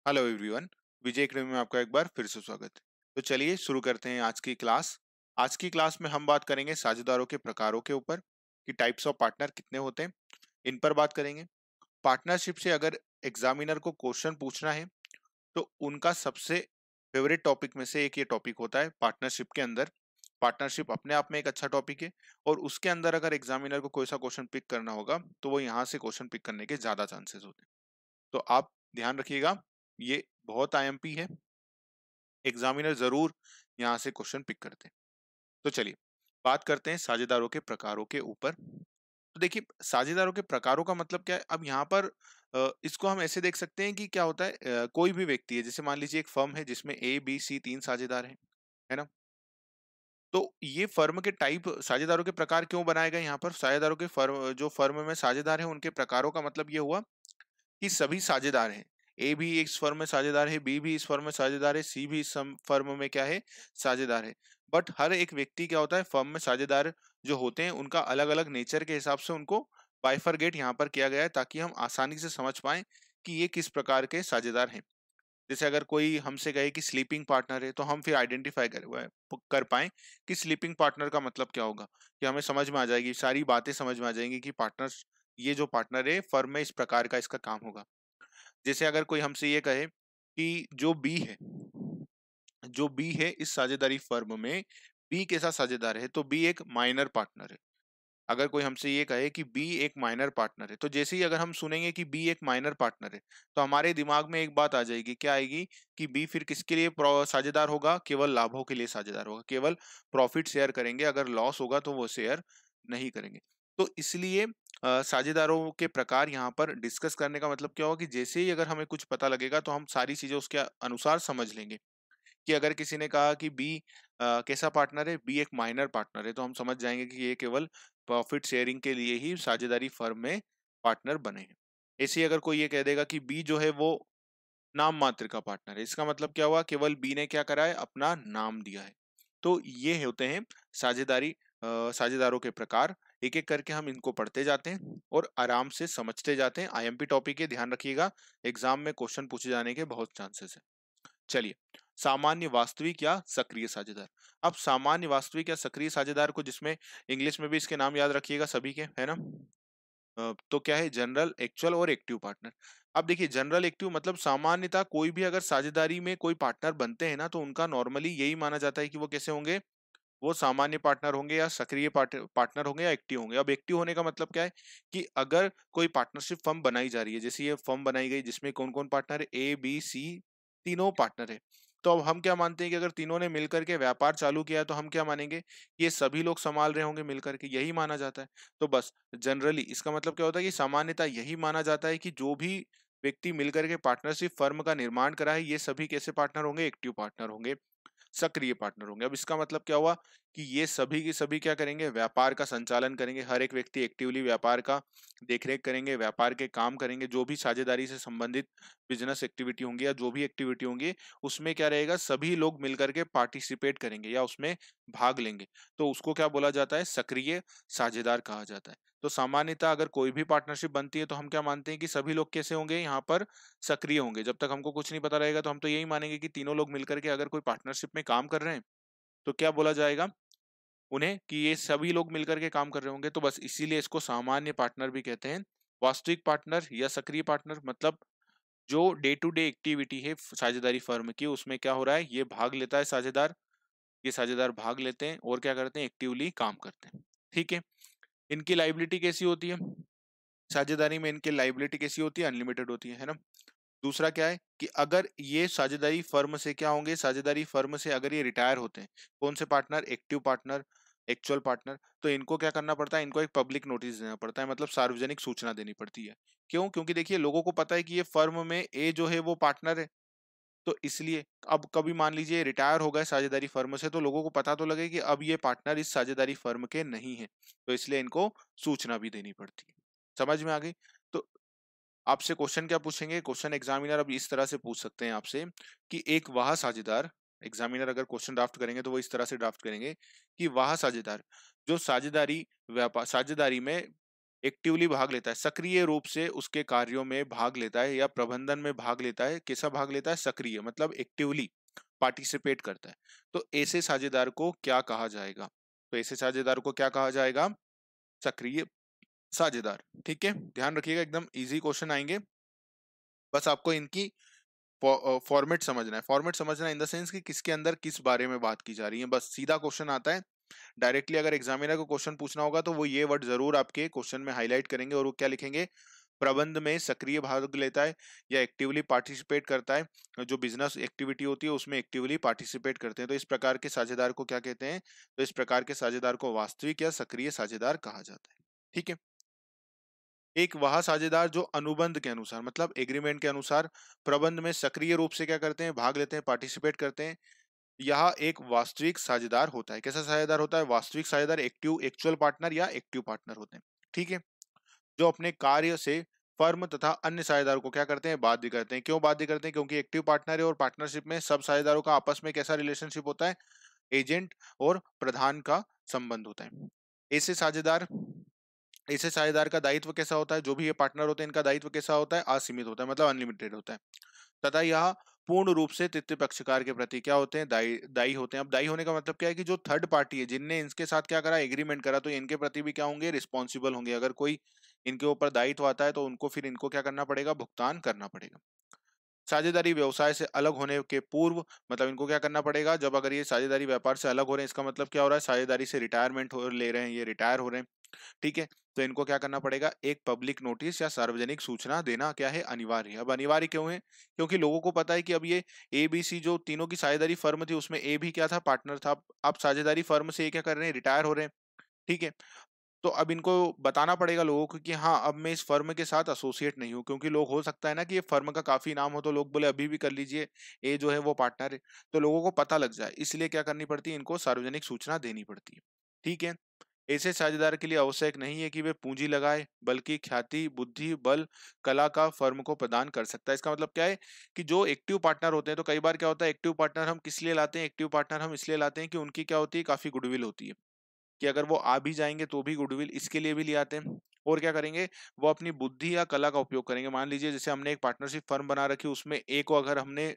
Hello everyone. विजय academy में आपका एक बार फिर से स्वागत है। तो चलिए शुरू करते हैं आज की क्लास। आज की क्लास में हम बात करेंगे साझेदारों के प्रकारों के ऊपर कि टाइप्स ऑफ पार्टनर कितने होते हैं, इन पर बात करेंगे। पार्टनरशिप से अगर एग्जामिनर को क्वेश्चन पूछना है तो उनका सबसे फेवरेट टॉपिक में से एक ये टॉपिक होता है पार्टनरशिप के अंदर। पार्टनरशिप अपने आप में एक अच्छा टॉपिक है और उसके अंदर अगर एग्जामिनर को कोई सा क्वेश्चन पिक करना होगा तो वो यहाँ से क्वेश्चन पिक करने के ज्यादा चांसेस होते हैं। तो आप ध्यान रखिएगा, ये बहुत आईएमपी है, एग्जामिनर जरूर यहाँ से क्वेश्चन पिक करते हैं। तो चलिए बात करते हैं साझेदारों के प्रकारों के ऊपर। तो देखिए साझेदारों के प्रकारों का मतलब क्या है। अब यहाँ पर इसको हम ऐसे देख सकते हैं कि क्या होता है, कोई भी व्यक्ति है, जैसे मान लीजिए एक फर्म है जिसमें ए बी सी तीन साझेदार हैं, है ना। तो ये फर्म के टाइप, साझेदारों के प्रकार क्यों बनाए गए यहाँ पर। साझेदारों के फर्म, जो फर्म में साझेदार हैं उनके प्रकारों का मतलब ये हुआ कि सभी साझेदार हैं। ए भी इस फर्म में साझेदार है, बी भी इस फर्म में साझेदार है, सी भी इस फर्म में क्या है, साझेदार है। बट हर एक व्यक्ति क्या होता है, फर्म में साझेदार जो होते हैं उनका अलग अलग नेचर के हिसाब से उनको बाइफरगेट यहाँ पर किया गया है ताकि हम आसानी से समझ पाएं कि ये किस प्रकार के साझेदार हैं। जैसे अगर कोई हमसे कहे कि स्लीपिंग पार्टनर है तो हम फिर आइडेंटिफाई कर पाए कि स्लीपिंग पार्टनर का मतलब क्या होगा, कि हमें समझ में आ जाएगी, सारी बातें समझ में आ जाएंगी कि पार्टनर, ये जो पार्टनर है फर्म में इस प्रकार का इसका काम होगा। जैसे अगर कोई हमसे ये कहे कि जो बी है इस साझेदारी फर्म में बी कैसा साझेदार है, तो बी एक माइनर पार्टनर है। अगर कोई हमसे ये कहे कि बी एक माइनर पार्टनर है, तो जैसे ही अगर हम सुनेंगे कि बी एक माइनर पार्टनर है तो हमारे दिमाग में एक बात आ जाएगी, क्या आएगी, कि बी फिर किसके लिए साझेदार होगा, केवल लाभों के लिए साझेदार होगा, केवल प्रॉफिट शेयर करेंगे, अगर लॉस होगा तो वो शेयर नहीं करेंगे। तो इसलिए साझेदारों के प्रकार यहाँ पर डिस्कस करने का मतलब क्या होगा कि जैसे ही अगर हमें कुछ पता लगेगा तो हम सारी चीजें उसके अनुसार समझ लेंगे। कि अगर किसी ने कहा कि बी कैसा पार्टनर है, बी एक माइनर पार्टनर है, तो हम समझ जाएंगे कि ये केवल प्रॉफिट शेयरिंग के लिए ही साझेदारी फर्म में पार्टनर बने हैं। ऐसे ही अगर कोई ये कह देगा कि बी जो है वो नाम मात्र का पार्टनर है, इसका मतलब क्या हुआ, केवल बी ने क्या करा है, अपना नाम दिया है। तो ये होते हैं साझेदारी, साझेदारों के प्रकार। एक एक करके हम इनको पढ़ते जाते हैं और आराम से समझते जाते हैं। आईएमपी टॉपिक है, ध्यान रखिएगा, एग्जाम में क्वेश्चन पूछे जाने के बहुत चांसेस है। चलिए, सामान्य वास्तविक या सक्रिय साझेदार। अब सामान्य वास्तविक या सक्रिय साझेदार को, जिसमें इंग्लिश में भी इसके नाम याद रखिएगा सभी के, है ना। तो क्या है, जनरल, एक्चुअल और एक्टिव पार्टनर। अब देखिए जनरल एक्टिव मतलब सामान्यतः कोई भी अगर साझेदारी में कोई पार्टनर बनते हैं ना तो उनका नॉर्मली यही माना जाता है कि वो कैसे होंगे, वो सामान्य पार्टनर होंगे या सक्रिय पार्टनर होंगे या एक्टिव होंगे। अब एक्टिव होने का मतलब क्या है, कि अगर कोई पार्टनरशिप फर्म बनाई जा रही है, जैसे ये फर्म बनाई गई जिसमें कौन कौन पार्टनर है, ए बी सी, तीनों पार्टनर है। तो अब हम क्या मानते हैं कि अगर तीनों ने मिलकर के व्यापार चालू किया है तो हम क्या मानेंगे, ये सभी लोग संभाल रहे होंगे मिलकर के, यही माना जाता है। तो बस जनरली इसका मतलब क्या होता है कि सामान्यतः यही माना जाता है कि जो भी व्यक्ति मिलकर के पार्टनरशिप फर्म का निर्माण करा है, ये सभी कैसे पार्टनर होंगे, एक्टिव पार्टनर होंगे, सक्रिय पार्टनर होंगे। अब इसका मतलब क्या हुआ, कि ये सभी के सभी क्या करेंगे, व्यापार का संचालन करेंगे। हर एक व्यक्ति एक्टिवली व्यापार का देखरेख करेंगे, व्यापार के काम करेंगे। जो भी साझेदारी से संबंधित बिजनेस एक्टिविटी होंगी या जो भी एक्टिविटी होंगी, उसमें क्या रहेगा, सभी लोग मिलकर के पार्टिसिपेट करेंगे या उसमें भाग लेंगे। तो उसको क्या बोला जाता है, सक्रिय साझेदार कहा जाता है। तो सामान्यतः अगर कोई भी पार्टनरशिप बनती है तो हम क्या मानते हैं कि सभी लोग कैसे होंगे, यहाँ पर सक्रिय होंगे। जब तक हमको कुछ नहीं पता रहेगा तो हम तो यही मानेंगे कि तीनों लोग मिलकर के अगर कोई पार्टनरशिप में काम कर रहे हैं तो क्या बोला जाएगा उन्हें, कि ये सभी लोग मिलकर के काम कर रहे होंगे। तो बस इसीलिए इसको सामान्य पार्टनर भी कहते हैं। वास्तविक पार्टनर या सक्रिय पार्टनर मतलब जो डे टू डे एक्टिविटी है साझेदारी फर्म की, उसमें क्या हो रहा है, ये भाग लेता है साझेदार, ये साझेदार भाग लेते हैं और क्या करते हैं, एक्टिवली काम करते हैं। ठीक है। इनकी लाइबिलिटी कैसी होती है, साझेदारी में इनकी लाइबिलिटी कैसी होती है, अनलिमिटेड होती है ना। दूसरा क्या है, कि अगर ये साझेदारी फर्म से क्या होंगे, साझेदारी फर्म से अगर ये रिटायर होते हैं, कौन से partner, active partner, actual partner, तो इनको क्या करना पड़ता है, इनको एक पब्लिक नोटिस देना पड़ता है, मतलब सार्वजनिक सूचना देनी पड़ती है। क्यों, क्योंकि देखिए लोगों को पता है कि ये फर्म में ए जो है वो पार्टनर है। तो इसलिए अब कभी मान लीजिए रिटायर हो गए साझेदारी फर्म से, तो लोगों को पता तो लगे कि अब ये पार्टनर इस साझेदारी फर्म के नहीं है, तो इसलिए इनको सूचना भी देनी पड़ती है। समझ में आ गई। तो आपसे क्वेश्चन क्या पूछेंगे, क्वेश्चन एग्जामिनर अब इस तरह से पूछ सकते हैं आपसे, कि एक वह साझेदार, एग्जामिनर अगर क्वेश्चन ड्राफ्ट करेंगे तो वो इस तरह से ड्राफ्ट करेंगे कि वह साझेदार जो साझेदारी व्यापार, साझेदारी में एक्टिवली भाग लेता है, सक्रिय रूप से उसके कार्यों में भाग लेता है या प्रबंधन में भाग लेता है। कैसा भाग लेता है? सक्रिय, मतलब एक्टिवली पार्टिसिपेट करता है। तो ऐसे साझेदार को क्या कहा जाएगा? तो ऐसे साझेदार को क्या कहा जाएगा? सक्रिय साझेदार। ठीक है, ध्यान रखिएगा, एकदम इजी क्वेश्चन आएंगे, बस आपको इनकी फॉर्मेट समझना है। फॉर्मेट समझना इन द सेंस कि किसके अंदर किस बारे में बात की जा रही है, बस सीधा क्वेश्चन आता है। डायरेक्टली अगर एग्जामिनर को क्वेश्चन पूछना होगा तो वो ये वर्ड जरूर आपके क्वेश्चन में हाईलाइट करेंगे, और वो क्या लिखेंगे? प्रबंध में सक्रिय भाग लेता है या एक्टिवली पार्टिसिपेट करता है, जो बिजनेस एक्टिविटी होती है उसमें एक्टिवली पार्टिसिपेट करते हैं। तो इस प्रकार के साझेदार को क्या कहते हैं? तो इस प्रकार के साझेदार को वास्तविक या सक्रिय साझेदार कहा जाता है। ठीक है। एक वह साझेदार जो अनुबंध के अनुसार, मतलब एग्रीमेंट के अनुसार प्रबंध में सक्रिय रूप से क्या करते हैं? भाग लेते हैं, पार्टिसिपेट करते हैं। यह एक वास्तविक साझेदार होता है। कैसा साझेदार होता है? वास्तविक साझेदार एक्टिव, एक्चुअल पार्टनर या एक्टिव पार्टनर होते हैं। ठीक है। जो अपने कार्य से फर्म तथा अन्य साझेदारों को क्या करते हैं? बाध्य करते हैं। क्यों बाध्य करते हैं? क्योंकि एक्टिव पार्टनर है और पार्टनरशिप में सब साझेदारों का आपस में कैसा रिलेशनशिप होता है? एजेंट और प्रधान का संबंध होता है। ऐसे साझेदार ऐसे साझेदार का दायित्व कैसा होता है? जो भी ये पार्टनर होते हैं इनका दायित्व कैसा होता है? असीमित होता है, मतलब अनलिमिटेड होता है। तथा यह पूर्ण रूप से तृतीय पक्षकार के प्रति क्या होते हैं? दायी दायी होते हैं। अब दायी होने का मतलब क्या है? कि जो थर्ड पार्टी है जिनने इनके साथ क्या करा? एग्रीमेंट करा, तो इनके प्रति भी क्या होंगे? रिस्पॉन्सिबल होंगे। अगर कोई इनके ऊपर दायित्व आता है तो उनको फिर इनको क्या करना पड़ेगा? भुगतान करना पड़ेगा। साझेदारी व्यवसाय से अलग होने के पूर्व, मतलब इनको क्या करना पड़ेगा? जब अगर ये साझेदारी व्यापार से अलग हो रहे हैं, इसका मतलब क्या हो रहा है? साझेदारी से रिटायरमेंट हो ले रहे हैं, ये रिटायर हो रहे हैं। ठीक है। तो इनको क्या करना पड़ेगा? एक पब्लिक नोटिस या सार्वजनिक सूचना देना क्या है? अनिवार्य है। अब अनिवार्य क्यों है? क्योंकि लोगों को पता है कि अब ये एबीसी जो तीनों की साझेदारी फर्म थी उसमें ए भी क्या था? पार्टनर था। अब साझेदारी फर्म से ये क्या कर रहे हैं? रिटायर हो रहे हैं। ठीक है। तो अब इनको बताना पड़ेगा लोगों को कि हाँ, अब मैं इस फर्म के साथ एसोसिएट नहीं हूँ, क्योंकि लोग, हो सकता है ना कि ये फर्म का काफी नाम हो तो लोग बोले अभी भी कर लीजिए, ये जो है वो पार्टनर है। तो लोगों को पता लग जाए, इसलिए क्या करनी पड़ती है? इनको सार्वजनिक सूचना देनी पड़ती है। ठीक है। ऐसे साझेदार के लिए आवश्यक नहीं है कि वे पूंजी लगाए, बल्कि ख्याति, बुद्धि, बल, कला का फर्म को प्रदान कर सकता है। इसका मतलब क्या है? कि जो एक्टिव पार्टनर होते हैं, तो कई बार क्या होता है? एक्टिव पार्टनर हम किस लिए लाते हैं? एक्टिव पार्टनर हम इसलिए लाते हैं कि उनकी क्या होती है? काफी गुडविल होती है, कि अगर वो आ भी जाएँगे तो भी गुडविल, इसके लिए भी ले आते हैं। और क्या करेंगे? वो अपनी बुद्धि या कला का उपयोग करेंगे। मान लीजिए जैसे हमने एक पार्टनरशिप फर्म बना रखी, उसमें ए को अगर हमने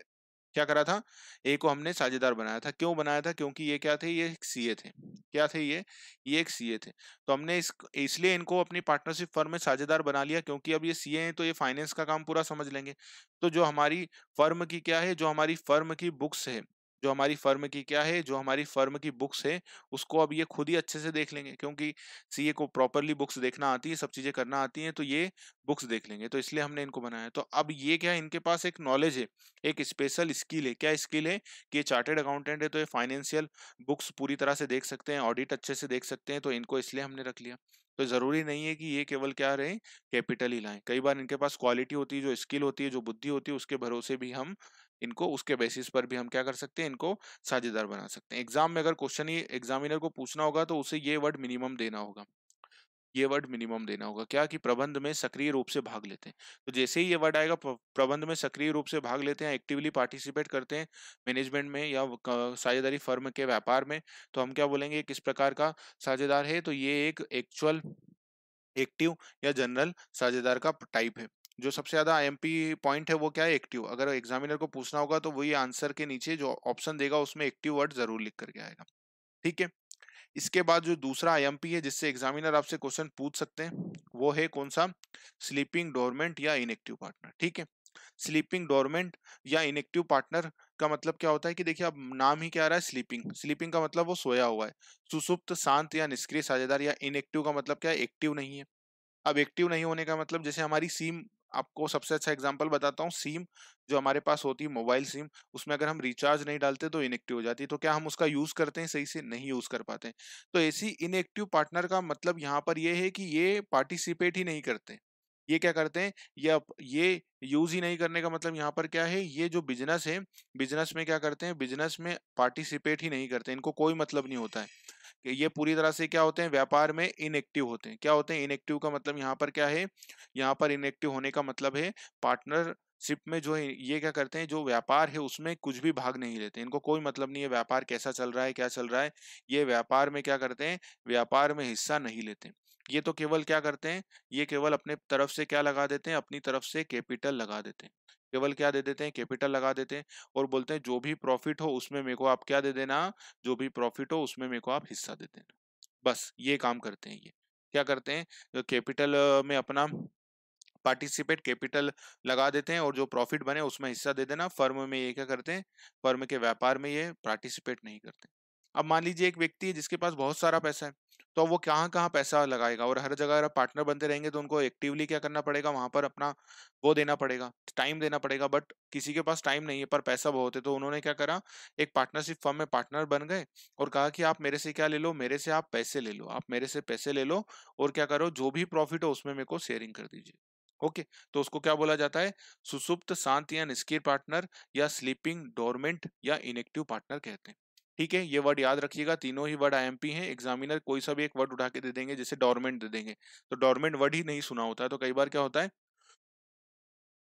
क्या करा था? ए को हमने साझेदार बनाया था। क्यों बनाया था? क्योंकि ये क्या थे? ये एक सीए थे। क्या थे ये? ये एक सीए थे। तो हमने इसलिए इनको अपनी पार्टनरशिप फर्म में साझेदार बना लिया, क्योंकि अब ये सीए हैं तो ये फाइनेंस का काम पूरा समझ लेंगे। तो जो हमारी फर्म की क्या है? जो हमारी फर्म की बुक्स है, जो हमारी फर्म की क्या है? जो हमारी फर्म की बुक्स है, उसको अब ये खुद ही अच्छे से देख लेंगे, क्योंकि सीए को प्रॉपर्ली बुक्स देखना आती है, सब चीज़ें करना आती हैं, तो ये बुक्स देख लेंगे। तो इसलिए हमने इनको बनाया है। तो अब ये क्या है? इनके पास एक नॉलेज है, एक स्पेशल स्किल है। क्या स्किल है? कि ये चार्टर्ड अकाउंटेंट है, तो ये फाइनेंशियल बुक्स पूरी तरह से देख सकते हैं, ऑडिट अच्छे से देख सकते हैं, तो इनको इसलिए हमने रख लिया। तो ज़रूरी नहीं है कि ये केवल क्या रहें? कैपिटल ही लाएँ। कई बार इनके पास क्वालिटी होती है, जो स्किल होती है, जो बुद्धि होती है, उसके भरोसे भी हम इनको, उसके बेसिस पर भी हम क्या कर सकते हैं? इनको साझेदार बना सकते हैं। एग्ज़ाम में अगर क्वेश्चन ही एग्ज़ामिनर को पूछना होगा तो उसे ये वर्ड मिनिमम देना होगा। ये वर्ड मिनिमम देना होगा, क्या? कि प्रबंध में सक्रिय रूप से भाग लेते हैं। तो जैसे ही ये वर्ड आएगा, प्रबंध में सक्रिय रूप से भाग लेते हैं, एक्टिवली पार्टिसिपेट करते हैं मैनेजमेंट में या साझेदारी फर्म के व्यापार में, तो हम क्या बोलेंगे? किस प्रकार का साझेदार है? तो ये एक एक्चुअल, एक्टिव या जनरल साझेदार का टाइप है। जो सबसे ज्यादा आईएमपी पॉइंट है वो क्या है? एक्टिव। अगर एग्जामिनर को पूछना होगा तो वही आंसर के नीचे जो ऑप्शन देगा उसमें एक्टिव वर्ड जरूर लिख करके आएगा। ठीक है। इसके बाद जो दूसरा आईएमपी है जिससे एग्जामिनर आपसे क्वेश्चन पूछ सकते हैं, वो है कौन सा? स्लीपिंग डोरमेंट या इनएक्टिव पार्टनर। ठीक है। स्लीपिंग डोरमेंट या इनएक्टिव पार्टनर का मतलब क्या होता है? कि देखिए, अब नाम ही क्या आ रहा है? स्लीपिंग। स्लीपिंग का मतलब वो सोया हुआ है। सुसुप्त, शांत या निष्क्रिय साझेदार। या इनएक्टिव का मतलब क्या है? एक्टिव नहीं है। अब एक्टिव नहीं होने का मतलब, जैसे हमारी सिम, आपको सबसे अच्छा एग्जांपल बताता हूँ, सिम जो हमारे पास होती है, मोबाइल सिम, उसमें अगर हम रिचार्ज नहीं डालते तो इनएक्टिव हो जाती है। तो क्या हम उसका यूज करते हैं? सही से नहीं यूज कर पाते हैं। तो ऐसी इनएक्टिव पार्टनर का मतलब यहाँ पर ये है कि ये पार्टिसिपेट ही नहीं करते। ये क्या करते हैं? ये यूज ही नहीं करने का मतलब यहाँ पर क्या है? ये जो बिजनेस है, बिजनेस में क्या करते हैं? बिजनेस में पार्टिसिपेट ही नहीं करते, इनको कोई मतलब नहीं होता है। कि ये पूरी तरह से क्या होते हैं? व्यापार में इनएक्टिव होते हैं। क्या होते हैं? इनएक्टिव का मतलब यहाँ पर क्या है? यहाँ पर इनएक्टिव होने का मतलब है पार्टनर सिप में जो है ये क्या करते हैं, जो व्यापार है उसमें कुछ भी भाग नहीं लेते, इनको कोई मतलब नहीं है व्यापार कैसा चल रहा है क्या चल रहा है, ये व्यापार में क्या करते हैं, व्यापार में हिस्सा नहीं लेते। ये तो केवल क्या करते हैं, ये केवल अपने तरफ से क्या लगा देते हैं, अपनी तरफ से कैपिटल लगा देते हैं, केवल क्या दे देते हैं, कैपिटल लगा देते हैं और बोलते हैं जो भी प्रॉफिट हो उसमें मेरे को आप क्या दे देना, जो भी प्रॉफिट हो उसमें मेरे को आप हिस्सा दे देना। बस ये काम करते हैं ये। क्या करते हैं, कैपिटल में अपना पार्टिसिपेट कैपिटल लगा देते हैं और जो प्रॉफिट बने उसमें हिस्सा दे देना। फर्म में ये क्या करते हैं, फर्म के व्यापार में ये पार्टिसिपेट नहीं करते। अब मान लीजिए एक व्यक्ति है जिसके पास बहुत सारा पैसा है, तो वो कहाँ कहाँ पैसा लगाएगा, और हर जगह अगर पार्टनर बनते रहेंगे तो उनको एक्टिवली क्या करना पड़ेगा, वहां पर अपना वो देना पड़ेगा, टाइम देना पड़ेगा। बट किसी के पास टाइम नहीं है पर पैसा बहुत है, तो उन्होंने क्या करा, एक पार्टनरशिप फर्म में पार्टनर बन गए और कहा कि आप मेरे से क्या ले लो, मेरे से आप पैसे ले लो, आप मेरे से पैसे ले लो और क्या करो, जो भी प्रॉफिट हो उसमें मेरे को शेयरिंग कर दीजिए। ओके, तो उसको क्या बोला जाता है, सुसुप्त शांत या निष्क्रिय पार्टनर या स्लीपिंग डोरमेंट या इनएक्टिव पार्टनर कहते हैं। ठीक है, ये वर्ड याद रखिएगा, तीनों ही वर्ड आईएमपी हैं। एग्जामिनर कोई सा भी एक वर्ड उठा के दे देंगे, जैसे डोरमेंट दे देंगे, तो डोरमेंट वर्ड ही नहीं सुना होता है, तो कई बार क्या होता है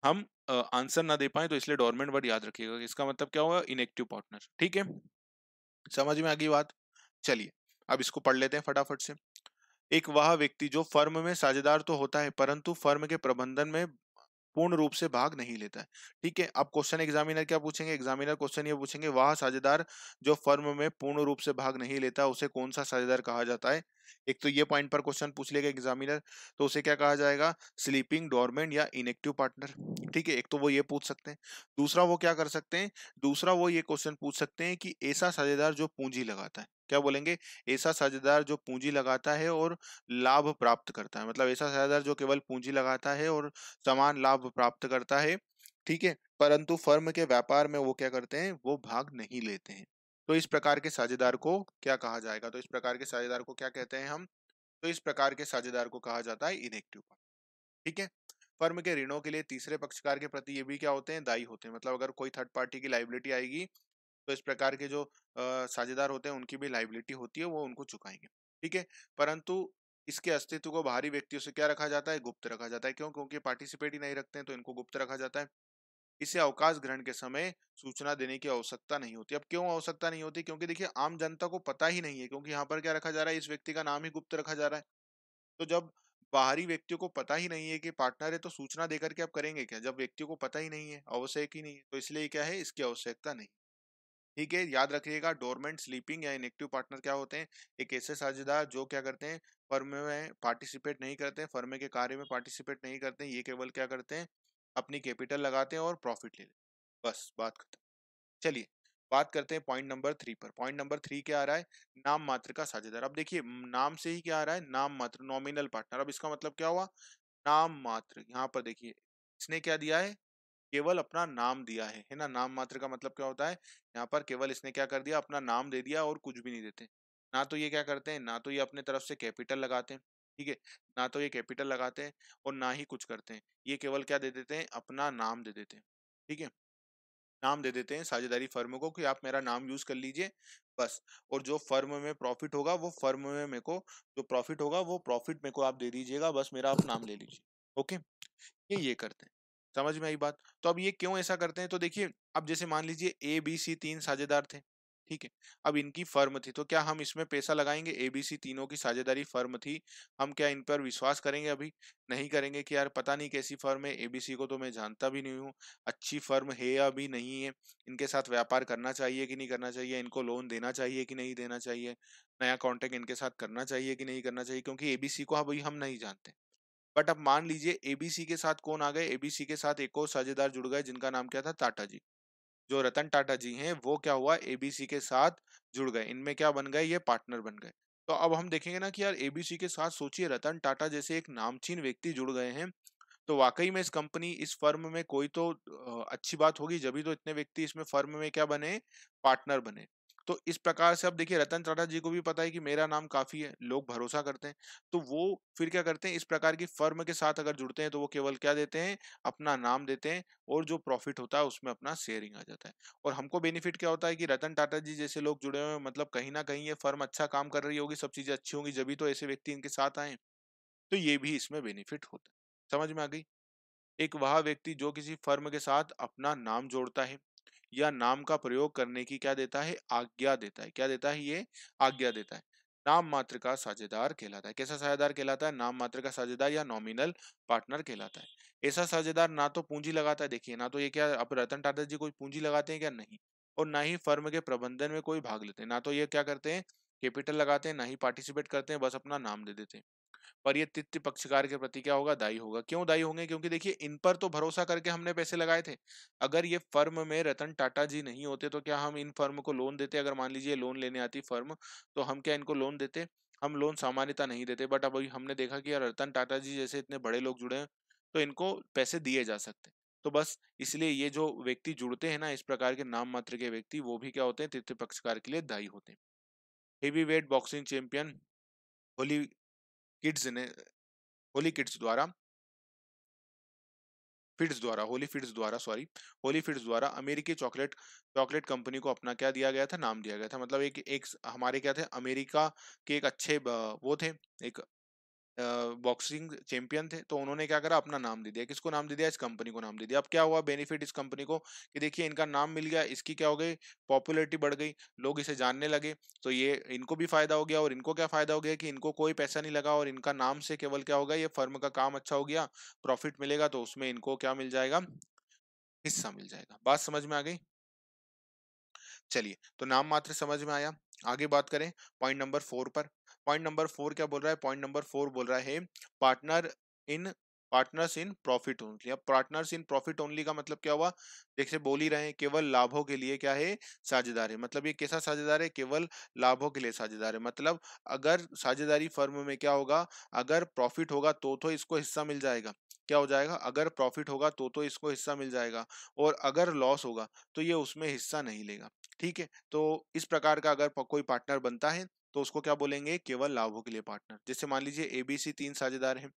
हम आंसर ना दे पाए, तो इसलिए डोरमेंट वर्ड याद रखिएगा। इसका मतलब क्या हुआ, इनएक्टिव पार्टनर। ठीक है, समझ में आ गई बात। चलिए अब इसको पढ़ लेते हैं फटाफट से। एक वह व्यक्ति जो फर्म में साझेदार तो होता है परंतु फर्म के प्रबंधन में पूर्ण रूप से भाग नहीं लेता है। ठीक है, अब क्वेश्चन एग्जामिनर क्या पूछेंगे, एग्जामिनर क्वेश्चन ये पूछेंगे, वह साझेदार जो फर्म में पूर्ण रूप से भाग नहीं लेता उसे कौन सा साझेदार कहा जाता है। एक तो ये पॉइंट पर क्वेश्चन पूछ लेगा एग्जामिनर, तो उसे क्या कहा जाएगा, स्लीपिंग डोरमेंट या इनएक्टिव पार्टनर। ठीक है, एक तो वो ये पूछ सकते हैं। दूसरा वो क्या कर सकते हैं, दूसरा वो ये क्वेश्चन पूछ सकते हैं कि ऐसा साझेदार जो पूंजी लगाता है, क्या बोलेंगे, ऐसा साझेदार जो पूंजी लगाता है और लाभ प्राप्त करता है, मतलब ऐसा साझेदार जो केवल पूंजी लगाता है और समान लाभ प्राप्त करता है। ठीक है, परंतु फर्म के व्यापार में वो क्या करते हैं, वो भाग नहीं लेते हैं। तो इस प्रकार के साझेदार को क्या कहा जाएगा, तो इस प्रकार के साझेदार को क्या कहते हैं हम, तो इस प्रकार के साझेदार को कहा जाता है इनएक्टिव पार्टनर। ठीक है, फर्म के ऋणों के लिए तीसरे पक्षकार के प्रति ये भी क्या होते हैं, दायी होते हैं, मतलब अगर कोई थर्ड पार्टी की लाइबिलिटी आएगी तो इस प्रकार के जो साझेदार होते हैं उनकी भी लाइबिलिटी होती है, वो उनको चुकाएंगे। ठीक है, परंतु इसके अस्तित्व को बाहरी व्यक्तियों से क्या रखा जाता है, गुप्त रखा जाता है। क्यों, क्योंकि पार्टिसिपेट ही नहीं रखते हैं तो इनको गुप्त रखा जाता है। इसे अवकाश ग्रहण के समय सूचना देने की आवश्यकता नहीं होती। अब क्यों आवश्यकता नहीं होती, क्योंकि देखिए आम जनता को पता ही नहीं है, क्योंकि यहाँ पर क्या रखा जा रहा है, इस व्यक्ति का नाम ही गुप्त रखा जा रहा है। तो जब बाहरी व्यक्तियों को पता ही नहीं है कि पार्टनर है, तो सूचना देकर के आप करेंगे क्या, जब व्यक्तियों को पता ही नहीं है, आवश्यक ही नहीं है, तो इसलिए क्या है, इसकी आवश्यकता नहीं। ठीक है, याद रखिएगा, डोरमेंट, स्लीपिंग या इनएक्टिव पार्टनर क्या होते हैं, एक ऐसे साझेदार जो क्या करते हैं, फर्म में पार्टिसिपेट नहीं करते हैं, फर्म के कार्य में पार्टिसिपेट नहीं करते हैं, ये केवल क्या करते हैं, अपनी कैपिटल लगाते हैं और प्रॉफिट ले लेते हैं। बस बात खत्म। चलिए बात करते हैं पॉइंट नंबर 3 पर। पॉइंट नंबर 3 क्या आ रहा है, नाम मात्र का साझेदार। अब देखिए नाम से ही क्या आ रहा है, नाम मात्र, नॉमिनल पार्टनर। अब इसका मतलब क्या हुआ, नाम मात्र। यहाँ पर देखिए इसने क्या दिया है, केवल अपना नाम दिया है ना। नाम मात्र का मतलब क्या होता है, यहाँ पर केवल इसने क्या कर दिया, अपना नाम दे दिया और कुछ भी नहीं देते। ना तो ये क्या करते हैं, ना तो ये अपने तरफ से कैपिटल लगाते हैं। ठीक है, ना तो ये कैपिटल लगाते हैं और ना ही कुछ करते हैं। ये केवल क्या दे देते हैं, अपना नाम दे देते हैं। ठीक है, नाम दे देते हैं साझेदारी फर्म को कि आप मेरा नाम यूज कर लीजिए बस। और जो फर्म में प्रॉफिट होगा वो फर्म में मेरे को, जो प्रॉफिट होगा वो प्रॉफिट मेरे को आप दे दीजिएगा, बस मेरा आप नाम ले लीजिए। ओके, ये करते हैं। समझ में आई बात। तो अब ये क्यों ऐसा करते हैं, तो देखिए अब जैसे मान लीजिए ए बी सी तीन साझेदार थे। ठीक है, अब इनकी फर्म थी, तो क्या हम इसमें पैसा लगाएंगे, ए बी सी तीनों की साझेदारी फर्म थी, हम क्या इन पर विश्वास करेंगे, अभी नहीं करेंगे कि यार पता नहीं कैसी फर्म है, एबीसी को तो मैं जानता भी नहीं हूँ, अच्छी फर्म है या भी नहीं है, इनके साथ व्यापार करना चाहिए कि नहीं करना चाहिए, इनको लोन देना चाहिए कि नहीं देना चाहिए, नया कॉन्ट्रैक्ट इनके साथ करना चाहिए कि नहीं करना चाहिए, क्योंकि एबीसी को अभी हम नहीं जानते। बट अब मान लीजिए एबीसी के साथ कौन आ गए, एबीसी के साथ एक और साझेदार जुड़ गए जिनका नाम क्या था, टाटा जी। जो रतन टाटा जी हैं वो क्या हुआ, एबीसी के साथ जुड़ गए, इनमें क्या बन गए, ये पार्टनर बन गए। तो अब हम देखेंगे ना कि यार एबीसी के साथ सोचिए रतन टाटा जैसे एक नामचीन व्यक्ति जुड़ गए हैं, तो वाकई में इस कंपनी, इस फर्म में कोई तो अच्छी बात होगी, जब तो इतने व्यक्ति इसमें फर्म में क्या बने, पार्टनर बने। तो इस प्रकार से अब देखिए रतन टाटा जी को भी पता है कि मेरा नाम काफी है, लोग भरोसा करते हैं, तो वो फिर क्या करते हैं, इस प्रकार की फर्म के साथ अगर जुड़ते हैं तो वो केवल क्या देते हैं, अपना नाम देते हैं और जो प्रॉफिट होता है उसमें अपना शेयरिंग आ जाता है। और हमको बेनिफिट क्या होता है कि रतन टाटा जी जैसे लोग जुड़े हुए हैं, मतलब कहीं ना कहीं ये फर्म अच्छा काम कर रही होगी, सब चीजें अच्छी होंगी, जब तो ऐसे व्यक्ति इनके साथ आए, तो ये भी इसमें बेनिफिट होता है। समझ में आ गई। एक वह व्यक्ति जो किसी फर्म के साथ अपना नाम जोड़ता है या नाम का प्रयोग करने की क्या देता है, आज्ञा देता है। क्या देता है ये, आज्ञा देता है। नाम मात्र का साझेदार कहलाता है। कैसा साझेदार कहलाता है, नाम मात्र का साझेदार या नॉमिनल पार्टनर कहलाता है। ऐसा साझेदार ना तो पूंजी लगाता है, देखिए ना तो ये क्या अब रतन टाटा जी कोई पूंजी लगाते हैं क्या, नहीं। और ना ही फर्म के प्रबंधन में कोई भाग लेते हैं, ना तो ये क्या करते हैं कैपिटल लगाते हैं, ना ही पार्टिसिपेट करते हैं, बस अपना नाम दे देते हैं। पर ये तृतीय पक्षकार के प्रति क्या होगा, दायी होगा। क्यों दायी होंगे, क्योंकि देखिए इन पर तो भरोसा करके हमने पैसे लगाए थे। अगर ये फर्म में रतन टाटा जी नहीं होते तो क्या हम इन फर्म को लोन देते, अगर मान लीजिए लोन लेने आती फर्म तो हम क्या इनको लोन देते, हम लोन सामान्यता नहीं देते। बट अब अभी हमने देखा कि यार रतन टाटा जी जैसे इतने बड़े लोग जुड़े हैं तो इनको पैसे दिए जा सकते हैं। तो बस इसलिए ये जो व्यक्ति जुड़ते हैं ना इस प्रकार के नाम मात्र के व्यक्ति, वो भी क्या होते हैं, तृतीय पक्षकार के लिए दायी होते हैं। Heavy weight boxing champion Holi kids ने होली किड्स द्वारा फिट्स द्वारा होली फिट्स द्वारा सॉरी होली फिट्स द्वारा अमेरिकी चॉकलेट चॉकलेट कंपनी को अपना क्या दिया गया था, नाम दिया गया था। मतलब एक हमारे क्या थे, अमेरिका के एक अच्छे वो थे, एक बॉक्सिंग चैंपियन थे, तो उन्होंने क्या करा, अपना नाम दे दिया। किसको नाम दे दिया, इस कंपनी को नाम दे दिया। अब क्या हुआ बेनिफिट इस कंपनी को कि देखिए इनका नाम मिल गया, इसकी क्या हो गई, पॉपुलैरिटी बढ़ गई, लोग इसे जानने लगे। तो ये इनको भी फायदा हो गया और इनको क्या फायदा हो गया कि इनको कोई पैसा नहीं लगा और इनका नाम से केवल क्या होगा, ये फर्म का काम अच्छा हो गया, प्रॉफिट मिलेगा तो उसमें इनको क्या मिल जाएगा, हिस्सा मिल जाएगा। बात समझ में आ गई। चलिए तो नाम मात्र समझ में आया। आगे बात करें पॉइंट नंबर 4 पर। पॉइंट नंबर 4 क्या बोल रहा है, पॉइंट नंबर 4 बोल रहा है partner in partners in profit only. अब पार्टनर्स इन प्रॉफिट ओनली का मतलब क्या हुआ, जैसे बोल ही रहे हैं केवल लाभों के लिए क्या है, साझेदार है। मतलब ये कैसा साझेदार है, केवल लाभों के लिए साझेदार है। मतलब अगर साझेदारी फर्म में क्या होगा, अगर प्रॉफिट होगा तो इसको हिस्सा मिल जाएगा। क्या हो जाएगा, अगर प्रॉफिट होगा तो इसको हिस्सा मिल जाएगा, और अगर लॉस होगा तो ये उसमें हिस्सा नहीं लेगा। ठीक है, तो इस प्रकार का अगर कोई पार्टनर बनता है तो उसको क्या बोलेंगे, केवल लाभों के लिए पार्टनर। जैसे मान लीजिए एबीसी 3 साझेदार हैं,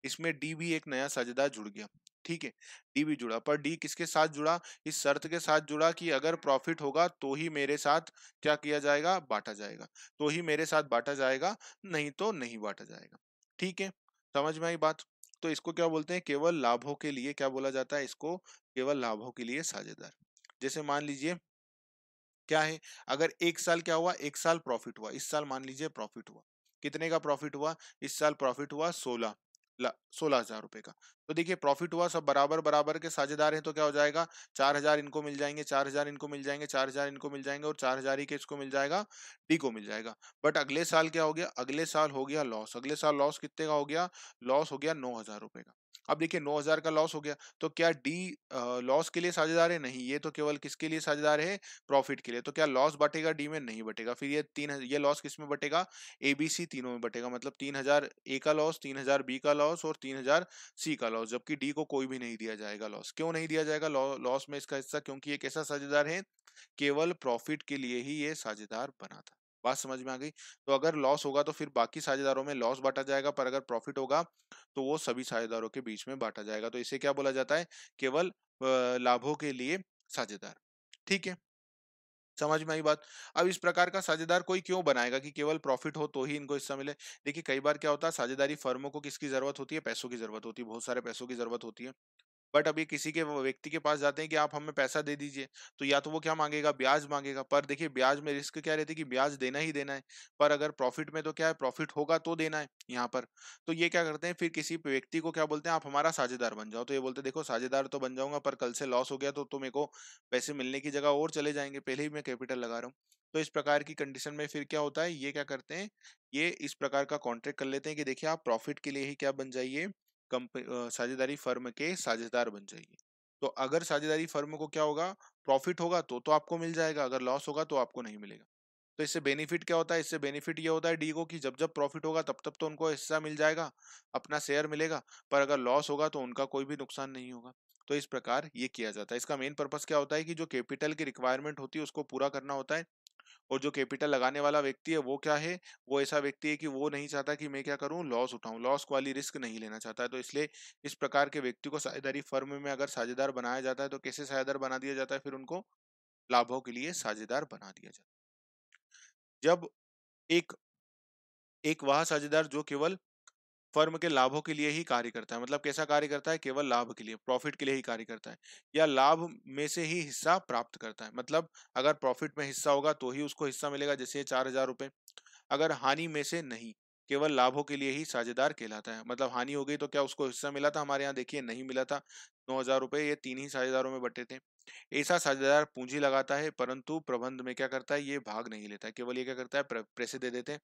इसमें डी भी एक नया साझेदार जुड़ गया। ठीक है, डी भी जुड़ा, पर डी किसके साथ जुड़ा, इस शर्त के साथ जुड़ा कि अगर प्रॉफिट होगा तो ही मेरे साथ क्या किया जाएगा, बांटा जाएगा। तो ही मेरे साथ बांटा जाएगा, नहीं तो नहीं बांटा जाएगा। ठीक है, समझ में आई बात। तो इसको क्या बोलते हैं, केवल लाभों के लिए क्या बोला जाता है, इसको केवल लाभों के लिए साझेदार। जैसे मान लीजिए क्या है, अगर एक साल क्या हुआ, एक साल प्रॉफिट हुआ, इस साल मान लीजिए प्रॉफिट हुआ, कितने का प्रॉफिट हुआ, इस साल प्रॉफिट हुआ 16,000 रुपए का। तो देखिए प्रॉफिट हुआ, सब बराबर बराबर के साझेदार हैं, तो क्या हो जाएगा, 4,000 इनको मिल जाएंगे, 4,000 इनको मिल जाएंगे, 4,000 इनको मिल जाएंगे, और 4,000 ही के इसको मिल जाएगा, डी को मिल जाएगा। बट अगले साल क्या हो गया, अगले साल हो गया लॉस। अगले साल लॉस कितने का हो गया, लॉस हो गया 9,000 रुपए का। अब देखिए 9,000 का लॉस हो गया, तो क्या डी लॉस के लिए साझेदार है, नहीं, ये तो केवल किसके लिए साझेदार है, प्रॉफिट के लिए। तो क्या लॉस बटेगा डी में, नहीं बटेगा। फिर ये लॉस किस में बटेगा, एबीसी तीनों में बटेगा। मतलब 3,000 ए का लॉस, 3,000 बी का लॉस और 3,000 सी का लॉस। जबकि डी को कोई भी नहीं दिया जाएगा लॉस। क्यों नहीं दिया जाएगा लॉस में इसका हिस्सा, क्योंकि ये कैसा साझेदार है, केवल प्रॉफिट के लिए ही ये साझेदार बना था। बात समझ में आ गई। तो अगर लॉस होगा तो फिर बाकी साझेदारों में लॉस बांटा जाएगा, पर अगर प्रॉफिट होगा तो वो सभी साझेदारों के बीच में बांटा जाएगा। तो इसे क्या बोला जाता है, केवल लाभों के लिए साझेदार। ठीक है, समझ में आई बात। अब इस प्रकार का साझेदार कोई क्यों बनाएगा कि केवल प्रॉफिट हो तो ही इनको हिस्सा मिले। देखिए कई बार क्या होता है, साझेदारी फर्मों को किसकी जरूरत होती है, पैसों की जरूरत होती है, बहुत सारे पैसों की जरूरत होती है। बट अभी किसी के वो व्यक्ति के पास जाते हैं कि आप हमें पैसा दे दीजिए, तो या तो वो क्या मांगेगा, ब्याज मांगेगा। पर देखिए ब्याज में रिस्क क्या रहती है कि ब्याज देना ही देना है। पर अगर प्रॉफिट में तो क्या है, प्रॉफिट होगा तो देना है यहाँ पर। तो ये क्या करते हैं, फिर किसी व्यक्ति को क्या बोलते हैं, आप हमारा साझेदार बन जाओ। तो ये बोलते हैं देखो साझेदार तो बन जाऊंगा, पर कल से लॉस हो गया तो मेरे को पैसे मिलने की जगह और चले जाएंगे, पहले ही मैं कैपिटल लगा रहा हूँ। तो इस प्रकार की कंडीशन में फिर क्या होता है, ये क्या करते हैं, ये इस प्रकार का कॉन्ट्रैक्ट कर लेते हैं कि देखिए आप प्रॉफिट के लिए ही क्या बन जाइए, साझेदारी फर्म के साझेदार बन जाइए। तो अगर साझेदारी फर्म को क्या होगा, प्रॉफिट होगा तो आपको मिल जाएगा, अगर लॉस होगा तो आपको नहीं मिलेगा। तो इससे बेनिफिट क्या होता है, इससे बेनिफिट ये होता है डी को कि जब जब प्रॉफिट होगा तब तब तो उनको हिस्सा मिल जाएगा, अपना शेयर मिलेगा। पर अगर लॉस होगा तो उनका कोई भी नुकसान नहीं होगा। तो इस प्रकार ये किया जाता है। इसका मेन पर्पस क्या होता है कि जो कैपिटल की रिक्वायरमेंट होती है उसको पूरा करना होता है। और जो कैपिटल लगाने वाला व्यक्ति है वो क्या है, वो ऐसा व्यक्ति है कि वो नहीं चाहता कि मैं क्या करूं, लॉस उठाऊं, लॉस वाली रिस्क नहीं लेना चाहता है। तो इसलिए इस प्रकार के व्यक्ति को साझेदारी फर्म में अगर साझेदार बनाया जाता है तो कैसे साझेदार बना दिया जाता है, फिर उनको लाभों के लिए साझेदार बना दिया जाता है। जब एक एक वह साझेदार जो केवल फर्म के लाभों के लिए ही कार्य करता है। मतलब कैसा कार्य करता है? केवल लाभ के लिए, प्रॉफिट के लिए ही कार्य करता है, या लाभ में से ही हिस्सा प्राप्त करता है। मतलब अगर प्रॉफिट में हिस्सा होगा तो ही उसको हिस्सा मिलेगा, जैसे 4,000 रुपए। अगर हानि में से नहीं, केवल लाभों के लिए ही साझेदार कहलाता है। मतलब हानि हो गई तो क्या उसको हिस्सा मिला था? हमारे यहाँ देखिए नहीं मिला था। 9,000 रुपए ये 3 ही साझेदारों में बटे थे। ऐसा साझेदार पूंजी लगाता है, परंतु प्रबंध में क्या करता है? ये भाग नहीं लेता है। केवल ये क्या करता है? पैसे दे देते हैं।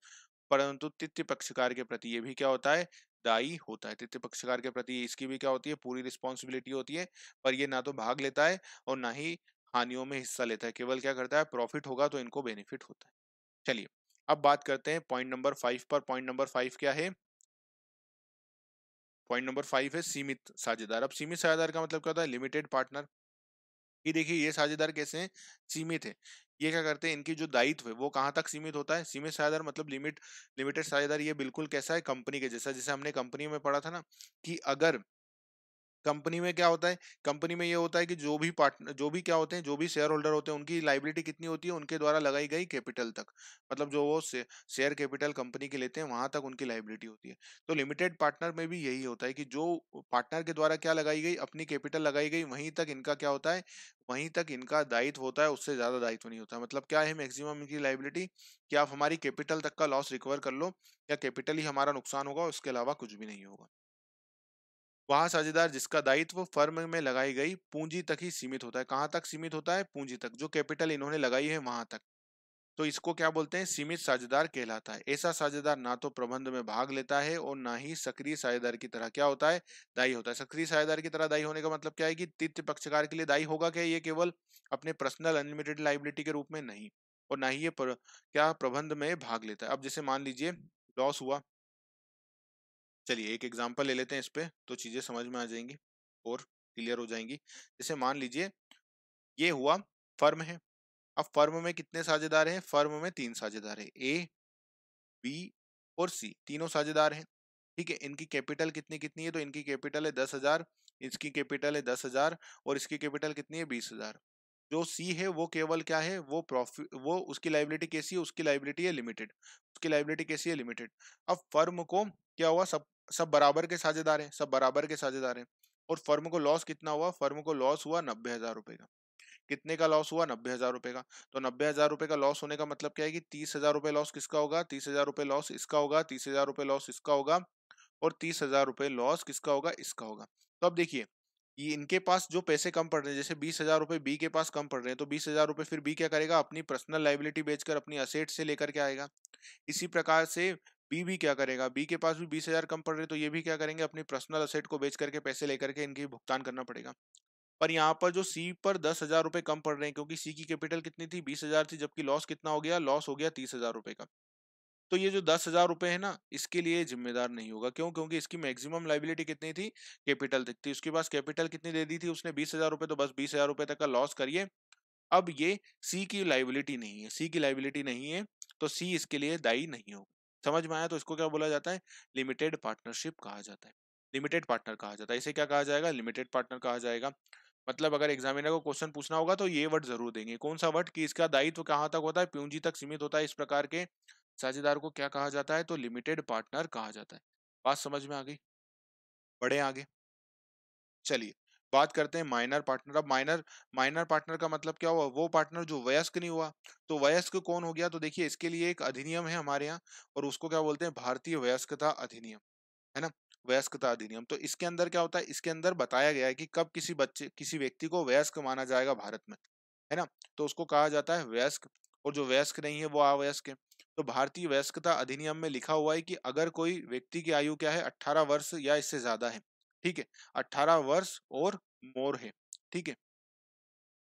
परंतु तृतीय पक्षकार के प्रति ये भी क्या होता है? दायी होता है। तृतीय पक्षकार के प्रति इसकी भी क्या होती है? पूरी रिस्पॉन्सिबिलिटी होती है। पर ये ना तो भाग लेता है और ना ही हानियों में हिस्सा लेता है। केवल क्या करता है? प्रॉफिट होगा तो इनको बेनिफिट होता है। चलिए, अब बात करते हैं पॉइंट नंबर 5 पर। पॉइंट नंबर 5 क्या है? पॉइंट नंबर 5 है सीमित साझेदार। अब सीमित साझेदार का मतलब क्या होता है? Limited partner. ये देखिए, ये साझेदार कैसे हैं? सीमित है। ये क्या करते हैं? इनकी जो दायित्व है वो कहाँ तक सीमित होता है? सीमित साझेदार मतलब लिमिटेड साझेदार ये बिल्कुल कैसा है? कंपनी के जैसा। जैसे हमने कंपनी में पढ़ा था ना कि अगर कंपनी में क्या होता है? कंपनी में ये होता है कि जो भी पार्टनर, जो भी क्या होते हैं, जो भी शेयर होल्डर होते हैं, उनकी लायबिलिटी कितनी होती है? उनके द्वारा लगाई गई कैपिटल तक। मतलब जो वो शेयर कैपिटल कंपनी के लेते हैं वहां तक उनकी लायबिलिटी होती है। तो लिमिटेड पार्टनर में भी यही होता है कि जो पार्टनर के द्वारा क्या लगाई गई, अपनी कैपिटल लगाई गई, वहीं तक इनका क्या होता है? वहीं तक इनका दायित्व होता है, उससे ज्यादा दायित्व नहीं होता। मतलब क्या है मैक्सिमम इनकी लायबिलिटी? कि आप हमारी कैपिटल तक का लॉस रिकवर कर लो, या कैपिटल ही हमारा नुकसान होगा, उसके अलावा कुछ भी नहीं होगा। वह साझेदार जिसका दायित्व फर्म में लगाई गई पूंजी तक ही सीमित होता है। कहां तक सीमित होता है? पूंजी तक, जो कैपिटल इन्होंने लगाई है वहां तक। तो इसको क्या बोलते हैं? सीमित साझेदार कहलाता है। ऐसा साझेदार ना तो प्रबंध में भाग लेता है और ना ही सक्रिय साझेदार की तरह क्या होता है? दायी होता है। सक्रिय साझेदार की तरह दायी होने का मतलब क्या है? कि तृतीय पक्षकार के लिए दायी होगा क्या? ये केवल अपने पर्सनल अनलिमिटेड लाइबिलिटी के रूप में नहीं, और ना ही ये क्या प्रबंध में भाग लेता है। अब जैसे मान लीजिए लॉस हुआ। चलिए एक एग्जांपल ले लेते हैं इस पे, तो चीजें समझ में आ जाएंगी और क्लियर हो जाएंगी। जैसे मान लीजिए ये हुआ, फर्म है। अब फर्म में कितने साझेदार हैं? फर्म में 3 साझेदार हैं, ए, बी और सी, तीनों साझेदार हैं। ठीक है, इनकी कैपिटल कितनी कितनी है? तो इनकी कैपिटल है 10,000, इसकी कैपिटल है 10,000, और इसकी कैपिटल कितनी है? 20,000। जो सी है वो केवल क्या है? वो प्रॉफिट, वो उसकी लाइबिलिटी कैसी है? उसकी लाइबिलिटी है लिमिटेड। उसकी लाइबिलिटी कैसी है? लिमिटेड। अब फर्म को क्या हुआ? सब सब बराबर के साझेदार हैं, सब बराबर के साझेदार हैं। और फर्म को लॉस कितना हुआ? फर्म को लॉस हुआ 90,000 रुपए का। कितने का लॉस हुआ? 90,000 रुपए का। तो 90,000 रुपए का लॉस होने का मतलब क्या है? कि 30,000 रुपए लॉस किसका होगा? 30,000 रुपए लॉस इसका होगा, 30,000 रुपए लॉस इसका होगा, और 30,000 रुपए लॉस किसका होगा? इसका होगा। तो अब देखिए, ये इनके पास जो पैसे कम पड़ रहे हैं, जैसे 20,000 रुपए बी के पास कम पड़ रहे हैं, तो 20,000 रुपए फिर बी क्या करेगा? अपनी पर्सनल लाइबिलिटी बेचकर, अपनी असेट से लेकर के आएगा। इसी प्रकार से बी भी क्या करेगा? बी के पास भी 20,000 कम पड़ रहे हैं, तो ये भी क्या करेंगे? अपनी पर्सनल असेट को बेच करके, पैसे लेकर के इनकी भुगतान करना पड़ेगा। पर यहाँ पर जो सी पर 10,000 रुपए कम पड़ रहे हैं, क्योंकि सी की कैपिटल कितनी थी? 20,000 थी, जबकि लॉस कितना हो गया? लॉस हो गया 30,000 रुपए का। तो ये जो 10,000 रुपए है ना, इसके लिए जिम्मेदार नहीं होगा। क्यों? क्योंकि इसकी मैक्सिमम लाइबिलिटी कितनी थी? कैपिटल तक थी। उसके पास कैपिटल कितनी दे दी थी उसने? 20,000 रुपए। तो बस 20,000 रुपए तक का लॉस करिए। अब ये सी की लाइबिलिटी नहीं है, सी की लाइबिलिटी नहीं है, तो सी इसके लिए दायी नहीं होगा। समझ में आया? तो इसको क्या बोला जाता है? लिमिटेड पार्टनरशिप कहा जाता है। लिमिटेड पार्टनर कहा जाता है। इसे क्या कहा जाएगा? लिमिटेड पार्टनर कहा जाएगा। मतलब अगर एग्जामिनर को क्वेश्चन पूछना होगा तो ये वर्ड जरूर देंगे। कौन सा वर्ड? कि इसका दायित्व कहाँ तक होता है? पूंजी तक सीमित होता है। इस प्रकार के साझेदार को क्या कहा जाता है? तो लिमिटेड पार्टनर कहा जाता है। बात समझ में आ गई? बढ़े आगे। चलिए बात करते हैं माइनर पार्टनर। अब माइनर माइनर पार्टनर का मतलब क्या हुआ? वो पार्टनर जो वयस्क नहीं हुआ। तो वयस्क कौन हो गया? तो देखिए इसके लिए एक अधिनियम है हमारे यहाँ, और उसको क्या बोलते हैं? भारतीय वयस्कता अधिनियम, है ना? वयस्कता अधिनियम। तो इसके अंदर क्या होता है? इसके अंदर बताया गया है कि कब किसी बच्चे, किसी व्यक्ति को वयस्क माना जाएगा भारत में, है ना? तो उसको कहा जाता है वयस्क। और जो वयस्क नहीं है वो अवयस्क है। तो भारतीय वयस्कता अधिनियम में लिखा हुआ है कि अगर कोई व्यक्ति की आयु क्या है? 18 वर्ष या इससे ज्यादा है। ठीक है, 18 वर्ष और मोर है। ठीक है,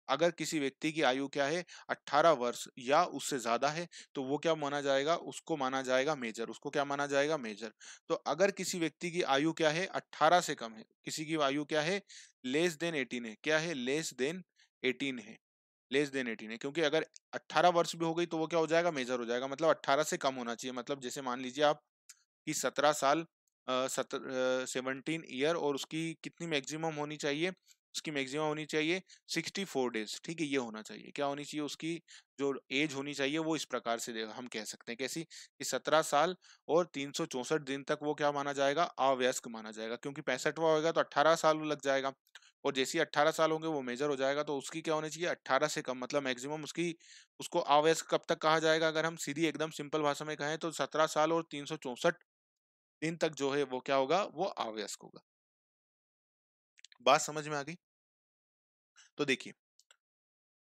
अगर किसी व्यक्ति की आयु क्या है? 18 वर्ष या उससे ज्यादा है, तो वो क्या माना जाएगा? उसको माना जाएगा मेजर। उसको क्या माना जाएगा? मेजर। तो अगर किसी व्यक्ति की आयु क्या है? 18 से कम है, किसी की आयु क्या है? लेस देन 18 है। क्या है? लेस देन 18 है। लेस देन 18 है, क्योंकि अगर 18 वर्ष भी हो गई तो वो क्या हो जाएगा? मेजर हो जाएगा। मतलब 18 से कम होना चाहिए। मतलब जैसे मान लीजिए आप कि 17 साल, 17 17 ईयर, और उसकी कितनी मैक्सिमम होनी चाहिए? उसकी मैक्सिमम होनी चाहिए 64 डेज, ठीक है, ये होना चाहिए। क्या होनी चाहिए उसकी जो एज होनी चाहिए वो इस प्रकार से हम कह सकते हैं कैसी, कि 17 साल और 364 दिन तक वो क्या माना जाएगा, अवयस्क माना जाएगा, क्योंकि 65वां होगा तो 18 साल लग जाएगा, और जैसे ही 18 साल होंगे वो मेजर हो जाएगा, तो उसकी क्या होनी चाहिए 18 से कम, मतलब मैक्सिमम उसकी, उसको अवयस्क कब तक कहा जाएगा, अगर हम सीधी एकदम सिंपल भाषा में कहें तो 17 साल और 364 दिन तक जो है वो क्या होगा, वो अवयस्क होगा। बात समझ में आ गई? तो देखिए,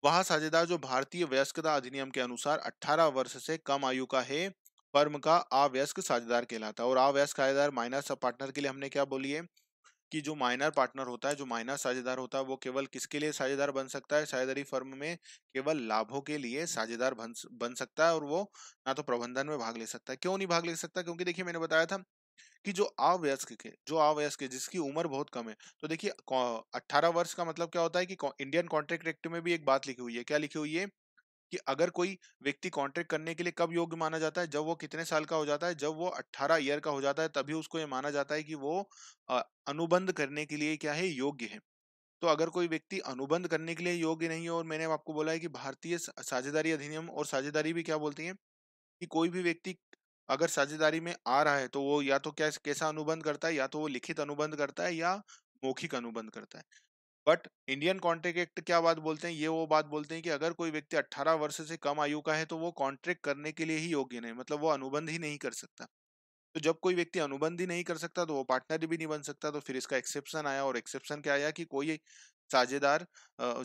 वह साझेदार जो भारतीय वयस्कता अधिनियम के अनुसार 18 वर्ष से कम आयु का है, फर्म का अवयस्क साझेदार कहलाता है। और अवयस्क साझेदार माइनर सब पार्टनर के लिए हमने क्या बोली है, कि जो माइनर पार्टनर होता है, जो माइनर साझेदार होता है, वो केवल किसके लिए साझेदार बन सकता है साझेदारी फर्म में, केवल लाभों के लिए साझेदार बन सकता है, और वो ना तो प्रबंधन में भाग ले सकता है। क्यों नहीं भाग ले सकता, क्योंकि देखिए मैंने बताया था कि जो अवयस्क है जिसकी उम्र बहुत कम है, तो देखिए 18 वर्ष का मतलब क्या होता है कि इंडियन कॉन्ट्रैक्ट एक्ट में भी एक बात लिखी हुई है, क्या लिखी हुई है, कि अगर कोई व्यक्ति कॉन्ट्रैक्ट करने के लिए कब योग्य माना जाता है, जब वो कितने साल का हो जाता है, जब वो 18 ईयर का हो जाता है, तभी उसको ये माना जाता है कि वो अ, अनुबंध करने के लिए क्या है, योग्य है। तो अगर कोई व्यक्ति अनुबंध करने के लिए योग्य नहीं है, और मैंने आपको बोला है कि भारतीय साझेदारी अधिनियम और साझेदारी भी क्या बोलती है, कि कोई भी व्यक्ति अगर साझेदारी में आ रहा है तो वो या तो क्या कैसा अनुबंध करता है, या तो वो लिखित अनुबंध करता है या मौखिक अनुबंध करता है। बट इंडियन कॉन्ट्रैक्ट एक्ट क्या बात बोलते हैं, ये वो बात बोलते हैं कि अगर कोई व्यक्ति 18 वर्ष से कम आयु का है तो वो कॉन्ट्रैक्ट करने के लिए ही योग्य नहीं, मतलब वो अनुबंध ही नहीं कर सकता। तो जब कोई व्यक्ति अनुबंध ही नहीं कर सकता तो वो पार्टनर भी नहीं बन सकता, तो फिर इसका एक्सेप्शन आया, और एक्सेप्शन क्या आया कि कोई साझेदार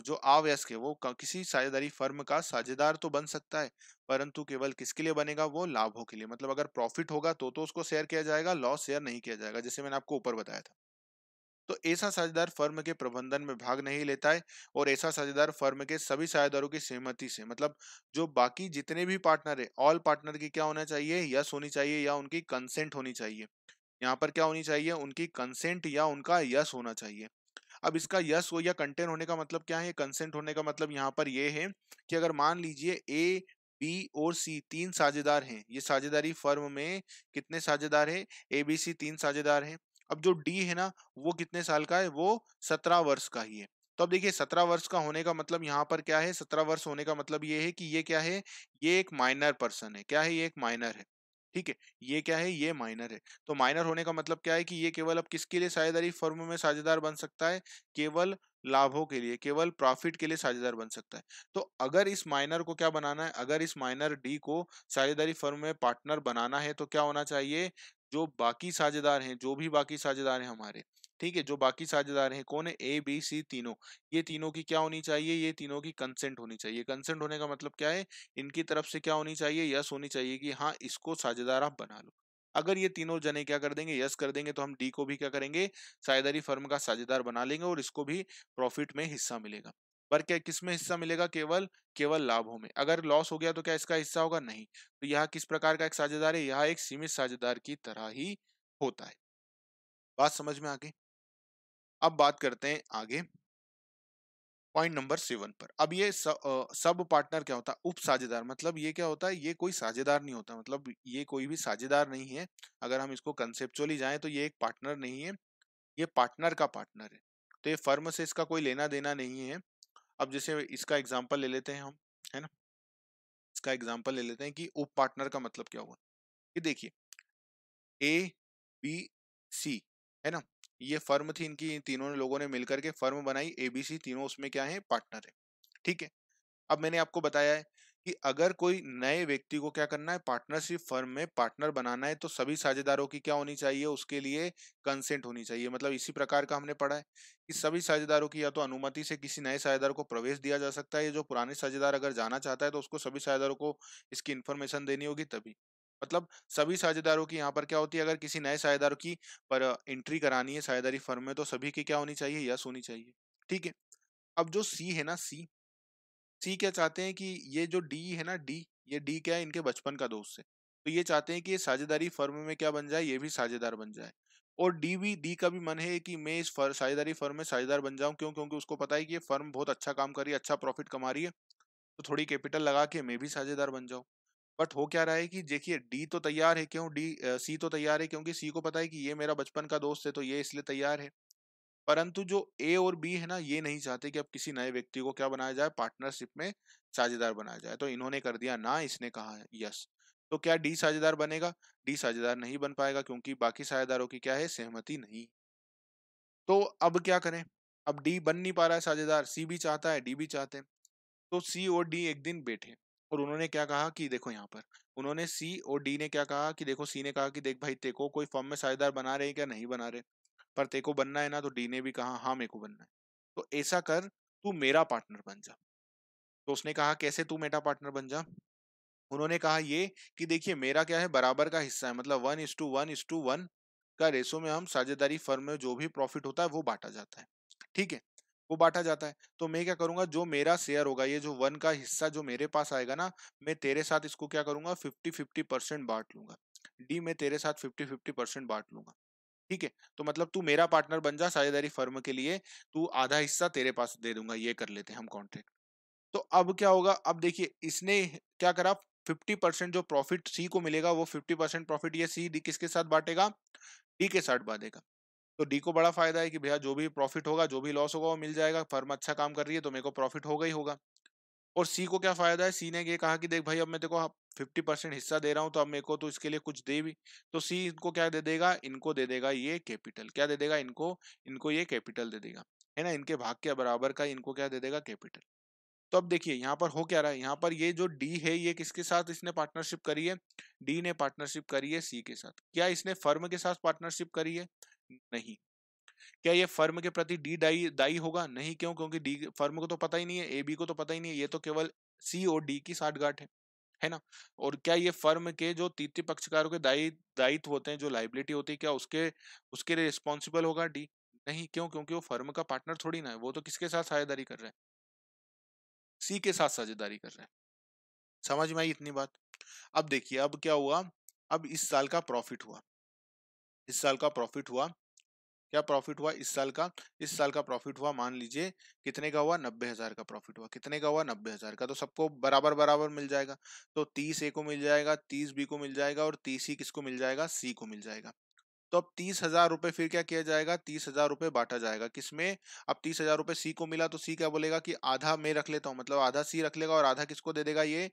जो अवयस्क है वो किसी साझेदारी फर्म का साझेदार तो बन सकता है, परंतु केवल किसके लिए बनेगा, वो लाभों के लिए, मतलब अगर प्रॉफिट होगा तो उसको शेयर किया जाएगा, लॉस शेयर नहीं किया जाएगा, जैसे मैंने आपको ऊपर बताया था। तो ऐसा साझेदार फर्म के प्रबंधन में भाग नहीं लेता है, और ऐसा साझेदार फर्म के सभी साझेदारों की सहमति से, मतलब जो बाकी जितने भी पार्टनर है, ऑल पार्टनर की क्या होना चाहिए, यस होनी चाहिए, या उनकी कंसेंट होनी चाहिए। यहाँ पर क्या होनी चाहिए, उनकी कंसेंट या उनका यस होना चाहिए। अब इसका यस हो या कंटेंट होने का मतलब क्या है, कंसेंट होने का मतलब यहाँ पर ये है कि अगर मान लीजिए ए, बी और सी तीन साझेदार हैं, ये साझेदारी फर्म में कितने साझेदार हैं, ए बी सी तीन साझेदार हैं। अब जो डी है ना, वो कितने साल का है, वो 17 वर्ष का ही है। तो अब देखिए 17 वर्ष का होने का मतलब यहाँ पर क्या है, 17 वर्ष होने का मतलब ये है कि ये क्या है, ये एक माइनर पर्सन है, क्या है, ये एक माइनर है, ठीक है, ये क्या है, ये माइनर है। तो माइनर होने का मतलब क्या है, कि ये केवल अब किसके लिए साझेदारी फर्म में साझेदार बन सकता है, केवल लाभों के लिए, केवल प्रॉफिट के लिए साझेदार बन सकता है। तो अगर इस माइनर को क्या बनाना है, अगर इस माइनर डी को साझेदारी फर्म में पार्टनर बनाना है, तो क्या होना चाहिए, जो बाकी साझेदार हैं, जो भी बाकी साझेदार हैं हमारे, ठीक है, जो बाकी साझेदार हैं कौन है, ए बी सी तीनों, ये तीनों की क्या होनी चाहिए, ये तीनों की कंसेंट होनी चाहिए। कंसेंट होने का मतलब क्या है, इनकी तरफ से क्या होनी चाहिए, यस होनी चाहिए, कि हाँ इसको साझेदार आप बना लो। अगर ये तीनों जने क्या कर देंगे, यस कर देंगे, तो हम डी को भी क्या करेंगे, साझेदारी फर्म का साझेदार बना लेंगे, और इसको भी प्रॉफिट में हिस्सा मिलेगा। पर क्या किस में हिस्सा मिलेगा, केवल केवल लाभों में। अगर लॉस हो गया तो क्या इसका हिस्सा होगा, नहीं। तो यह किस प्रकार का एक साझेदार है, यह एक सीमित साझेदार की तरह ही होता है। बात समझ में आ गई? अब बात करते हैं आगे, पॉइंट नंबर 7 पर। अब ये सब पार्टनर क्या होता है, उप साझेदार, मतलब ये क्या होता है, ये कोई साझेदार नहीं होता, मतलब ये कोई भी साझेदार नहीं है। अगर हम इसको कंसेप्चुअली जाएं तो ये एक पार्टनर नहीं है, ये पार्टनर का पार्टनर है। तो ये फर्म से इसका कोई लेना देना नहीं है। अब जैसे इसका एग्जांपल ले लेते हैं हम, है ना, इसका एग्जांपल ले लेते हैं कि उप पार्टनर का मतलब क्या हुआ। ये देखिए, ए बी सी, है ना, ये फर्म थी, इनकी इन तीनों लोगों ने मिलकर के फर्म बनाई एबीसी, तीनों उसमें क्या है, पार्टनर है, ठीक है। अब मैंने आपको बताया है कि अगर कोई नए व्यक्ति को क्या करना है, पार्टनरशिप फर्म में पार्टनर बनाना है, तो सभी साझेदारों की क्या होनी चाहिए, उसके लिए कंसेंट होनी चाहिए। मतलब इसी प्रकार का हमने पढ़ा है कि सभी साझेदारों की या तो अनुमति से किसी नए साझेदार को प्रवेश दिया जा सकता है, या जो पुराने साझेदार अगर जाना चाहता है तो उसको सभी साझेदारों को इसकी इन्फॉर्मेशन देनी होगी तभी। मतलब सभी साझेदारों की यहाँ पर क्या होती है, अगर किसी नए साझेदार की पर एंट्री करानी है साझेदारी फर्म में, तो सभी की क्या होनी चाहिए, यस होनी चाहिए, ठीक है। अब जो सी है ना, सी, सी क्या चाहते हैं कि ये जो डी है ना, डी, ये डी क्या है, इनके बचपन का दोस्त है। तो ये चाहते हैं कि ये साझेदारी फर्म में क्या बन जाए, ये भी साझेदार बन जाए। और डी का भी मन है कि मैं इस साझेदारी फर्म में साझेदार बन जाऊं, क्यों, क्योंकि उसको पता है कि ये फर्म बहुत अच्छा काम कर रही है, अच्छा प्रॉफिट कमा रही है, तो थोड़ी कैपिटल लगा के मैं भी साझेदार बन जाऊं। बट हो क्या रहा है कि देखिए, डी तो तैयार है, क्यों डी सी तो तैयार है, क्योंकि सी को पता है कि ये मेरा बचपन का दोस्त है, तो ये इसलिए तैयार है। परंतु जो ए और बी है ना, ये नहीं चाहते कि अब किसी नए व्यक्ति को क्या बनाया जाए, पार्टनरशिप में साझेदार बनाया जाए। तो इन्होंने कर दिया ना, इसने कहा है यस। तो क्या डी साझेदार बनेगा? डी साझेदार नहीं बन पाएगा, क्योंकि बाकी साझेदारों की क्या है, सहमति नहीं। तो अब क्या करें? अब डी बन नहीं पा रहा है साझेदार, सी भी चाहता है, डी भी चाहते हैं। तो सी और डी एक दिन बैठे और उन्होंने क्या कहा कि देखो यहाँ पर, उन्होंने सी और डी ने क्या कहा कि देखो, सी ने कहा कि देख भाई, तेको कोई फर्म में साझेदार बना रहे हैं क्या? नहीं बना रहे। पर तेको बनना है ना? तो डी ने भी कहा हाँ मेरे को बनना है। तो ऐसा कर, तू मेरा पार्टनर बन जा। तो उसने कहा कैसे तू मेरा पार्टनर बन जा? उन्होंने कहा ये कि देखिए, मेरा क्या है, बराबर का हिस्सा है, मतलब 1:1:1 का रेशो में हम साझेदारी फर्म में जो भी प्रॉफिट होता है वो बांटा जाता है। ठीक है, वो बांटा जाता है। तो मैं क्या करूंगा, जो मेरा शेयर होगा, ये जो 1 का हिस्सा जो मेरे पास आएगा ना, मैं तेरे साथ इसको क्या करूंगा, 50-50% बांट लूंगा। डी, मैं तेरे साथ 50-50% बांट लूंगा। ठीक है, तो मतलब तू मेरा पार्टनर बन जा साझेदारी फर्म के लिए, तू आधा हिस्सा तेरे पास दे दूंगा, ये कर लेते हैं हम कॉन्ट्रैक्ट। तो अब क्या होगा, अब देखिए इसने क्या करा, 50% जो प्रॉफिट सी को मिलेगा, वो 50% प्रॉफिट ये सी डी किसके साथ बांटेगा, डी के साथ बांटेगा। तो डी को बड़ा फायदा है कि भैया जो भी प्रॉफिट होगा, जो भी लॉस होगा, वो मिल जाएगा। फर्म अच्छा काम कर रही है तो मेरे को प्रॉफिट होगा ही होगा। और सी को क्या फायदा है, सी ने ये कहा कि देख भाई, अब मैं तेरे को 50% हिस्सा दे रहा हूँ, तो अब मेरे को तो इसके लिए कुछ दे भी। तो सी इनको क्या दे देगा, इनको दे देगा ये कैपिटल। क्या दे देगा इनको? इनको ये कैपिटल दे देगा, है ना, इनके भाग के बराबर का इनको क्या दे देगा, कैपिटल। तो अब देखिए यहाँ पर हो क्या रहा है, यहाँ पर ये जो डी है, ये किसके साथ इसने पार्टनरशिप करी है? डी ने पार्टनरशिप करी है सी के साथ। क्या इसने फर्म के साथ पार्टनरशिप करी है? नहीं। क्या ये फर्म के प्रति डी दाई दाई होगा? नहीं। क्यों? क्योंकि डी फर्म को तो पता ही नहीं है, ए बी को तो पता ही नहीं है, ये तो केवल सी और डी की साठगांठ है ना। और क्या ये फर्म के जो तृतीय पक्षकारों के दायित्व होते हैं, जो लाइबिलिटी होती है, क्या उसके उसके लिए रिस्पॉन्सिबल होगा डी? नहीं। क्यों? क्योंकि वो फर्म का पार्टनर थोड़ी ना है, वो तो किसके साथ साझेदारी कर रहा है, सी के साथ साझेदारी कर रहा है। समझ में आई इतनी बात? अब देखिए, अब क्या हुआ, अब इस साल का प्रॉफिट हुआ, इस साल का प्रॉफिट हुआ। क्या प्रॉफिट हुआ इस साल का? इस साल का प्रॉफिट हुआ, मान लीजिए कितने का हुआ, 90,000 का प्रॉफिट हुआ। कितने का हुआ? 90,000 का। तो सबको बराबर बराबर मिल जाएगा। तो 30 ए को मिल जाएगा, 30 बी को मिल जाएगा, और 30 ही किसको मिल जाएगा, सी को मिल जाएगा। तो अब 30,000 रुपए फिर क्या किया जाएगा, 30,000 रुपए बांटा जाएगा किसमें? अब 30,000 रुपए सी को मिला, तो सी क्या बोलेगा कि आधा मैं रख लेता हूँ, मतलब आधा सी रख लेगा, और आधा किसको दे देगा, ये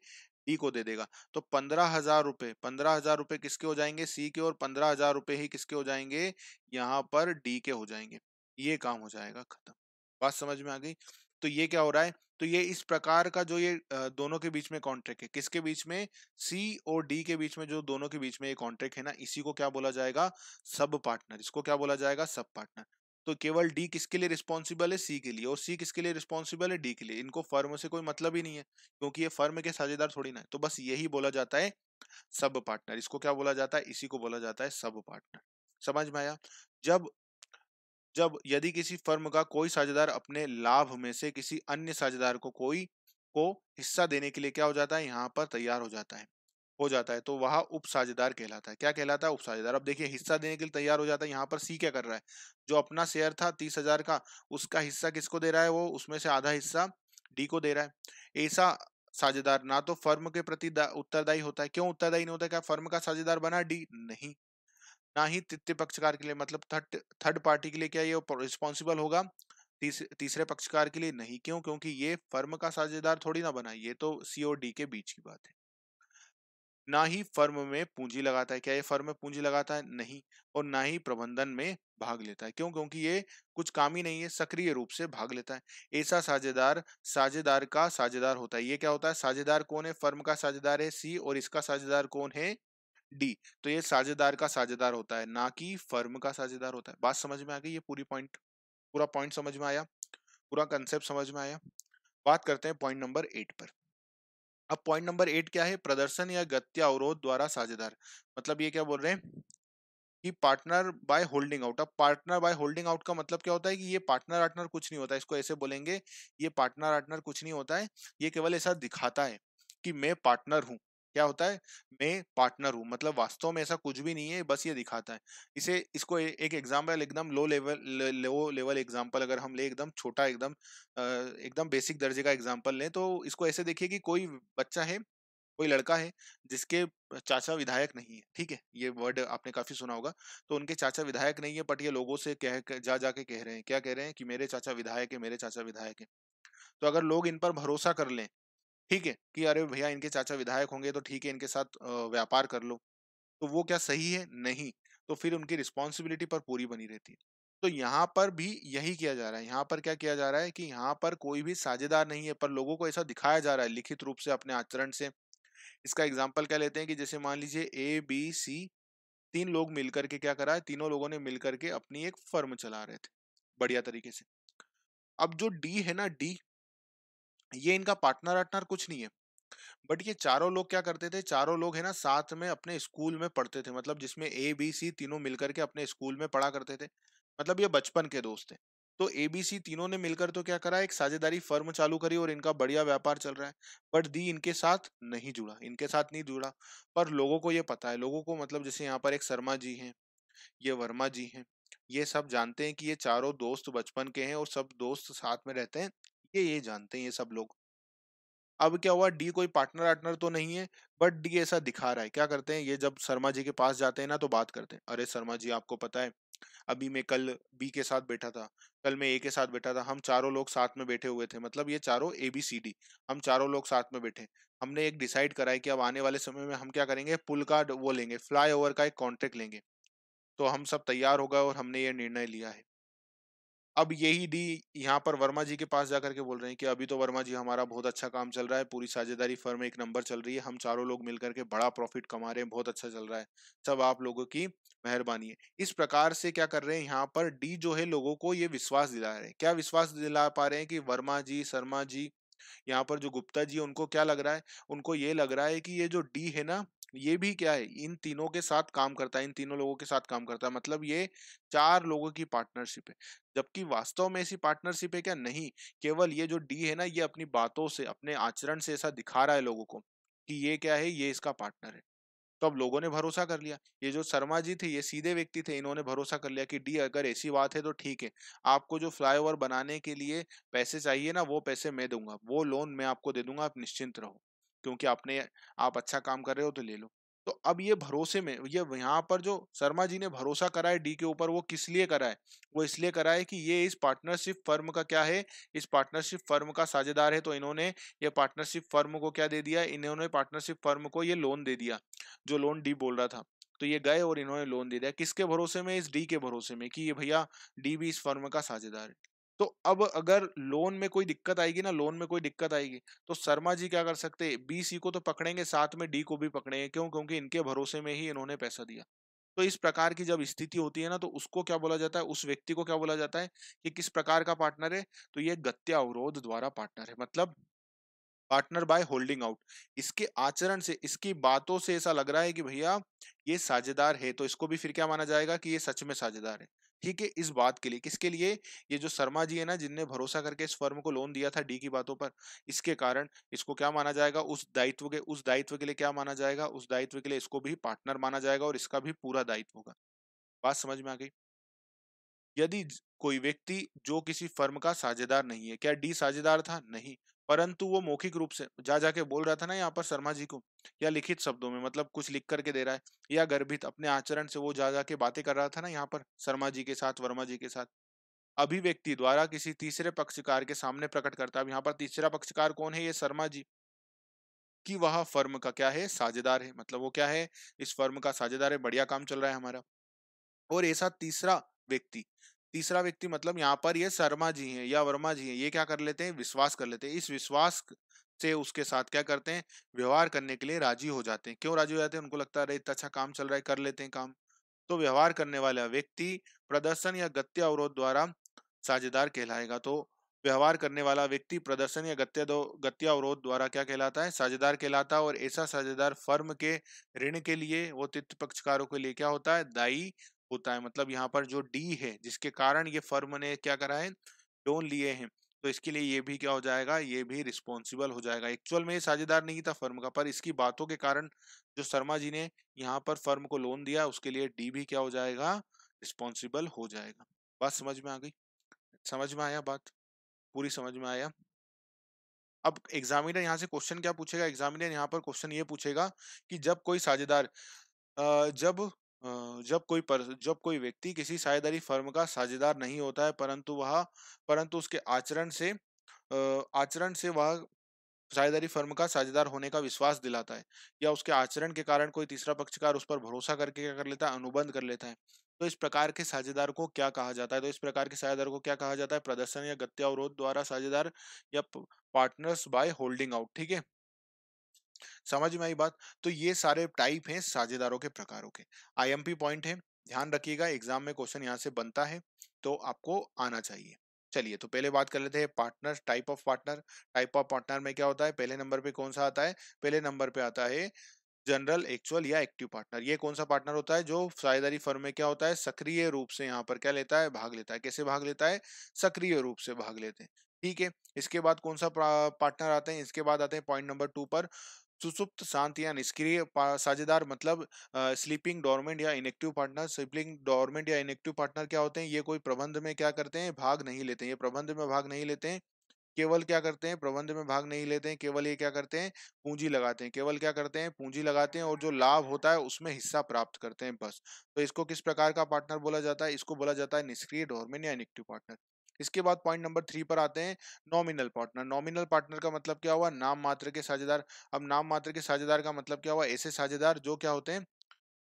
डी को दे देगा। तो 15,000 रुपए, 15,000 रुपए किसके हो जाएंगे, सी के, और 15,000 रुपए ही किसके हो जाएंगे, यहाँ पर डी के हो जाएंगे। ये काम हो जाएगा खत्म। बात समझ में आ गई? तो ये क्या हो रहा है, तो ये इस प्रकार का जो ये दोनों के बीच में कॉन्ट्रैक्ट है, किसके बीच में, सी और डी के बीच में, जो दोनों के बीच में ये कॉन्ट्रैक्ट है ना, इसी को क्या बोला जाएगा, सब पार्टनर। इसको क्या बोला जाएगा, सब पार्टनर। तो केवल डी किसके लिए रिस्पॉन्सिबल है, सी के लिए, और सी किसके लिए रिस्पॉन्सिबल है, डी के लिए। इनको फर्म से कोई मतलब ही नहीं है, क्योंकि ये फर्म के साझेदार थोड़ी ना है। तो बस यही बोला जाता है सब पार्टनर। इसको क्या बोला जाता है, इसी को बोला जाता है सब पार्टनर। समझ में आया? जब जब यदि किसी फर्म का कोई साझेदार अपने लाभ में से किसी अन्य साझेदार को हिस्सा देने के लिए क्या हो जाता है, यहाँ पर तैयार हो जाता है, तो वह उप साझेदार कहलाता है। क्या कहलाता है, उप साझेदार। अब देखिए, हिस्सा देने के लिए तैयार हो जाता है, यहाँ पर सी क्या कर रहा है, जो अपना शेयर था 30,000 का, उसका हिस्सा किसको दे रहा है, वो उसमें से आधा हिस्सा डी को दे रहा है। ऐसा साझेदार ना तो फर्म के प्रति उत्तरदायी होता है। क्यों उत्तरदायी नहीं होता? क्या फर्म का साझेदार बना डी? नहीं। ना ही तृतीय पक्षकार के लिए, मतलब थर्ड थर्ड पार्टी के लिए क्या ये रिस्पॉन्सिबल होगा, तीसरे पक्षकार के लिए? नहीं। क्यों? क्योंकि ये फर्म का साझेदार थोड़ी ना बना, ये तो सी और डी के बीच की बात है। ना ही फर्म में पूंजी लगाता है। क्या ये फर्म में पूंजी लगाता है? नहीं। और ना ही प्रबंधन में भाग लेता है। क्यों? क्योंकि ये कुछ काम ही नहीं है, सक्रिय रूप से भाग लेता है। ऐसा साझेदार साझेदार का साझेदार होता है। ये क्या होता है, साझेदार कौन है, फर्म का साझेदार है सी, और इसका साझेदार कौन है, डी। तो ये साझेदार का साझेदार होता है, ना कि फर्म का साझेदार होता है। बात समझ में आ गई? ये पूरा पॉइंट समझ में आया, पूरा कंसेप्ट समझ में आया। बात करते हैं पॉइंट नंबर 8 पर। अब पॉइंट नंबर 8 क्या है, प्रदर्शन या गत्य अवरोध द्वारा साझेदार। मतलब ये क्या बोल रहे हैं कि पार्टनर बाय होल्डिंग आउट। अब पार्टनर बाय होल्डिंग आउट का मतलब क्या होता है कि ये पार्टनर पार्टनर कुछ नहीं होता है, इसको ऐसे बोलेंगे, ये पार्टनर पार्टनर कुछ नहीं होता है, ये केवल ऐसा दिखाता है कि मैं पार्टनर हूं। क्या होता है, मैं पार्टनर हूं, मतलब वास्तव में ऐसा कुछ भी नहीं है, बस ये दिखाता है। इसको एक एग्जांपल, एकदम लो लेवल एग्जांपल अगर हम ले, एकदम छोटा, एकदम बेसिक दर्जे का एग्जांपल लें, तो इसको ऐसे देखिए कि कोई बच्चा है, कोई लड़का है जिसके चाचा विधायक नहीं है, ठीक है, ये वर्ड आपने काफी सुना होगा। तो उनके चाचा विधायक नहीं है, बट ये लोगों से जा जाके कह रहे हैं, क्या कह रहे हैं कि मेरे चाचा विधायक है, मेरे चाचा विधायक है। तो अगर लोग इन पर भरोसा कर लें, ठीक है, कि अरे भैया इनके चाचा विधायक होंगे तो ठीक है, इनके साथ व्यापार कर लो, तो वो क्या सही है? नहीं। तो फिर उनकी रिस्पॉन्सिबिलिटी पर पूरी बनी रहती है। तो यहाँ पर भी यही किया जा रहा है। यहाँ पर क्या किया जा रहा है कि यहाँ पर कोई भी साझेदार नहीं है, पर लोगों को ऐसा दिखाया जा रहा है लिखित रूप से अपने आचरण से। इसका एग्जाम्पल क्या लेते हैं कि जैसे मान लीजिए ए बी सी, तीन लोग मिलकर के क्या करा है, तीनों लोगों ने मिलकर के अपनी एक फर्म चला रहे थे बढ़िया तरीके से। अब जो डी है ना, डी, ये इनका पार्टनर वार्टनर कुछ नहीं है, बट ये चारों लोग क्या करते थे, चारों लोग है ना साथ में अपने स्कूल में पढ़ते थे, मतलब जिसमें ए बी सी तीनों मिलकर के अपने स्कूल में पढ़ा करते थे, मतलब ये बचपन के दोस्त थे। तो ए बी सी तीनों ने मिलकर तो क्या करा, एक साझेदारी फर्म चालू करी और इनका बढ़िया व्यापार चल रहा है। बट डी इनके साथ नहीं जुड़ा, इनके साथ नहीं जुड़ा। पर लोगों को ये पता है, लोगों को मतलब जैसे यहाँ पर एक शर्मा जी हैं, ये वर्मा जी हैं, ये सब जानते हैं कि ये चारों दोस्त बचपन के हैं और सब दोस्त साथ में रहते हैं, ये जानते हैं ये सब लोग। अब क्या हुआ, डी कोई पार्टनर वार्टनर तो नहीं है, बट डी ऐसा दिखा रहा है। क्या करते हैं ये, जब शर्मा जी के पास जाते हैं ना तो बात करते हैं, अरे शर्मा जी आपको पता है, अभी मैं कल बी के साथ बैठा था, कल मैं ए के साथ बैठा था, हम चारों लोग साथ में बैठे हुए थे, मतलब ये चारों ए बी सी डी, हम चारों लोग साथ में बैठे। हमने एक डिसाइड करा है कि अब आने वाले समय में हम क्या करेंगे, पुल का वो लेंगे, फ्लाई ओवर का एक कॉन्ट्रैक्ट लेंगे। तो हम सब तैयार हो गए और हमने ये निर्णय लिया है। अब यही डी यहाँ पर वर्मा जी के पास जाकर के बोल रहे हैं कि अभी तो वर्मा जी हमारा बहुत अच्छा काम चल रहा है, पूरी साझेदारी फर्म एक नंबर चल रही है, हम चारों लोग मिलकर के बड़ा प्रॉफिट कमा रहे हैं, बहुत अच्छा चल रहा है, सब आप लोगों की मेहरबानी है। इस प्रकार से क्या कर रहे हैं यहाँ पर, डी जो है लोगों को ये विश्वास दिला रहे हैं। क्या विश्वास दिला पा रहे हैं कि वर्मा जी, शर्मा जी, यहाँ पर जो गुप्ता जी है, उनको क्या लग रहा है, उनको ये लग रहा है कि ये जो डी है ना, ये भी क्या है, इन तीनों के साथ काम करता है, इन तीनों लोगों के साथ काम करता है, मतलब ये चार लोगों की पार्टनरशिप है। जबकि वास्तव में ऐसी पार्टनरशिप है क्या? नहीं। केवल ये जो डी है ना, ये अपनी बातों से, अपने आचरण से ऐसा दिखा रहा है लोगों को कि ये क्या है, ये इसका पार्टनर है। तो अब लोगों ने भरोसा कर लिया। ये जो शर्मा जी थे, ये सीधे व्यक्ति थे, इन्होंने भरोसा कर लिया कि डी अगर ऐसी बात है तो ठीक है, आपको जो फ्लाईओवर बनाने के लिए पैसे चाहिए ना, वो पैसे मैं दूंगा, वो लोन मैं आपको दे दूंगा, आप निश्चिंत रहो, क्योंकि आप अच्छा काम कर रहे हो तो ले लो। तो अब ये भरोसे में, ये यहाँ पर जो शर्मा जी ने भरोसा करा है डी के ऊपर, वो किस लिए करा है? वो इसलिए करा है कि ये इस पार्टनरशिप फर्म का क्या है, इस पार्टनरशिप फर्म का साझेदार है, तो इन्होंने ये पार्टनरशिप फर्म को क्या दे दिया, इन्होंने पार्टनरशिप फर्म को ये लोन दे दिया, जो लोन डी बोल रहा था। तो ये गए और इन्होंने लोन दे दिया, किसके भरोसे में? इस डी के भरोसे में, कि ये भैया डी भी इस फर्म का साझेदार है। तो अब अगर लोन में कोई दिक्कत आएगी ना, लोन में कोई दिक्कत आएगी, तो शर्मा जी क्या कर सकते हैं, बी सी को तो पकड़ेंगे, साथ में डी को भी पकड़ेंगे। क्यों? क्योंकि इनके भरोसे में ही इन्होंने पैसा दिया। तो इस प्रकार की जब स्थिति होती है ना, तो उसको क्या बोला जाता है, उस व्यक्ति को क्या बोला जाता है, कि किस प्रकार का पार्टनर है? तो ये गत्या अवरोध द्वारा पार्टनर है, मतलब पार्टनर बाय होल्डिंग आउट। इसके आचरण से, इसकी बातों से ऐसा लग रहा है कि भैया ये साझेदार है, तो इसको भी फिर क्या माना जाएगा कि ये सच में साझेदार है। ठीक है, इस बात के लिए, किसके लिए? ये जो शर्मा जी है ना, जिनने भरोसा करके इस फर्म को लोन दिया था डी की बातों पर, इसके कारण इसको क्या माना जाएगा, उस दायित्व के लिए क्या माना जाएगा, उस दायित्व के लिए इसको भी पार्टनर माना जाएगा और इसका भी पूरा दायित्व होगा। बात समझ में आ गई? यदि कोई व्यक्ति जो किसी फर्म का साझेदार नहीं है, क्या डी साझेदार था? नहीं। परंतु वो मौखिक रूप से जा जाके बोल रहा था ना यहाँ पर शर्मा जी को, या लिखित शब्दों में, मतलब कुछ लिख करके दे रहा है, या गर्भित अपने आचरण से वो जा जाके बातें कर रहा था ना यहाँ पर शर्मा जी के साथ, वर्मा जी के साथ, अभिव्यक्ति द्वारा किसी तीसरे पक्षकार के सामने प्रकट करता है। अब यहाँ पर तीसरा पक्षकार कौन है? ये शर्मा जी, कि वह फर्म का क्या है, साझेदार है, मतलब वो क्या है, इस फर्म का साझेदार है, बढ़िया काम चल रहा है हमारा। और ऐसा तीसरा व्यक्ति मतलब यहाँ पर ये शर्मा जी हैं या वर्मा जी हैं, ये क्या कर लेते हैं, विश्वास कर लेते हैं। इस विश्वास से उसके साथ क्या करते हैं, व्यवहार करने के लिए राजी हो जाते हैं। क्यों राजी हो जाते हैं? उनको लगता है अरे इतना अच्छा काम चल रहा है, कर लेते हैं काम। तो व्यवहार करने वाला व्यक्ति प्रदर्शन या गत्य अवरोध द्वारा साझेदार कहलाएगा। तो व्यवहार करने वाला व्यक्ति प्रदर्शन या गत्य अवरोध द्वारा क्या कहलाता है, साझेदार कहलाता है। और ऐसा साझेदार फर्म के ऋण के लिए, वो तृतीय पक्षकारों के लिए क्या होता है, दायी होता है। मतलब यहाँ पर जो डी है, जिसके कारण ये फर्म ने क्या करा है, लोन लिए हैं, तो इसके लिए ये भी क्या हो जाएगा, ये भी रिस्पॉन्सिबल हो जाएगा। एक्चुअल में ये साझेदार नहीं था फर्म का, पर इसकी बातों के कारण जो शर्मा जी ने यहाँ पर फर्म को लोन दिया, उसके लिए डी भी क्या हो जाएगा, रिस्पॉन्सिबल हो जाएगा। बात समझ में आ गई? समझ में आया बात? पूरी समझ में आया? अब एग्जामिनर यहाँ से क्वेश्चन क्या पूछेगा, एग्जामिनर यहाँ पर क्वेश्चन ये पूछेगा कि जब कोई साझेदार जब कोई व्यक्ति किसी साझेदारी फर्म का साझेदार नहीं होता है, परंतु उसके आचरण से वह साझेदारी फर्म का साझेदार होने का विश्वास दिलाता है, या उसके आचरण के कारण कोई तीसरा पक्षकार उस पर भरोसा करके क्या कर लेता है, अनुबंध कर लेता है, तो इस प्रकार के साझेदार को क्या कहा जाता है? तो इस प्रकार के साझेदार को क्या कहा जाता है? प्रदर्शन या गत्यावरोध द्वारा साझेदार, या पार्टनर्स बाय होल्डिंग आउट। ठीक है, समझ में आई बात? तो ये सारे टाइप हैं साझेदारों के प्रकारों के। आईएमपी पॉइंट है, ध्यान रखिएगा, एग्जाम में क्वेश्चन यहाँ से बनता है, तो आपको आना चाहिए। चलिए, तो पहले बात कर लेते हैं partner, type of partner. Type of partner में क्या होता है? पहले नंबर पे कौन सा आता है? पहले नंबर पे आता है जनरल, एक्चुअल या एक्टिव पार्टनर। ये कौन सा पार्टनर होता है? जो साझेदारी फर्म में क्या होता है, सक्रिय रूप से यहाँ पर क्या लेता है, भाग लेता है। कैसे भाग लेता है? सक्रिय रूप से भाग लेते हैं। ठीक है, इसके बाद कौन सा पार्टनर आते हैं? इसके बाद आते हैं पॉइंट नंबर 2 पर, सुसुप्त, शांत या निष्क्रिय साझेदार, मतलब स्लीपिंग डोरमेंट या इनएक्टिव पार्टनर। स्लीपिंग डोरमेंट या इनएक्टिव पार्टनर क्या होते हैं? ये कोई प्रबंध में क्या करते हैं, भाग नहीं लेते हैं। ये प्रबंध में भाग नहीं लेते हैं, केवल क्या करते हैं, प्रबंध में भाग नहीं लेते हैं, केवल ये क्या करते हैं, पूंजी लगाते हैं। केवल क्या करते हैं, पूंजी लगाते हैं, और जो लाभ होता है उसमें हिस्सा प्राप्त करते हैं, बस। तो इसको किस प्रकार का पार्टनर बोला जाता है? इसको बोला जाता है निष्क्रिय, डोरमेंट या इनएक्टिव पार्टनर। इसके बाद पॉइंट नंबर 3 पर आते हैं, नॉमिनल पार्टनर। नॉमिनल पार्टनर का मतलब क्या हुआ? नाम मात्र के साझेदार। अब नाम मात्र के साझेदार का मतलब क्या हुआ? ऐसे साझेदार जो क्या होते हैं,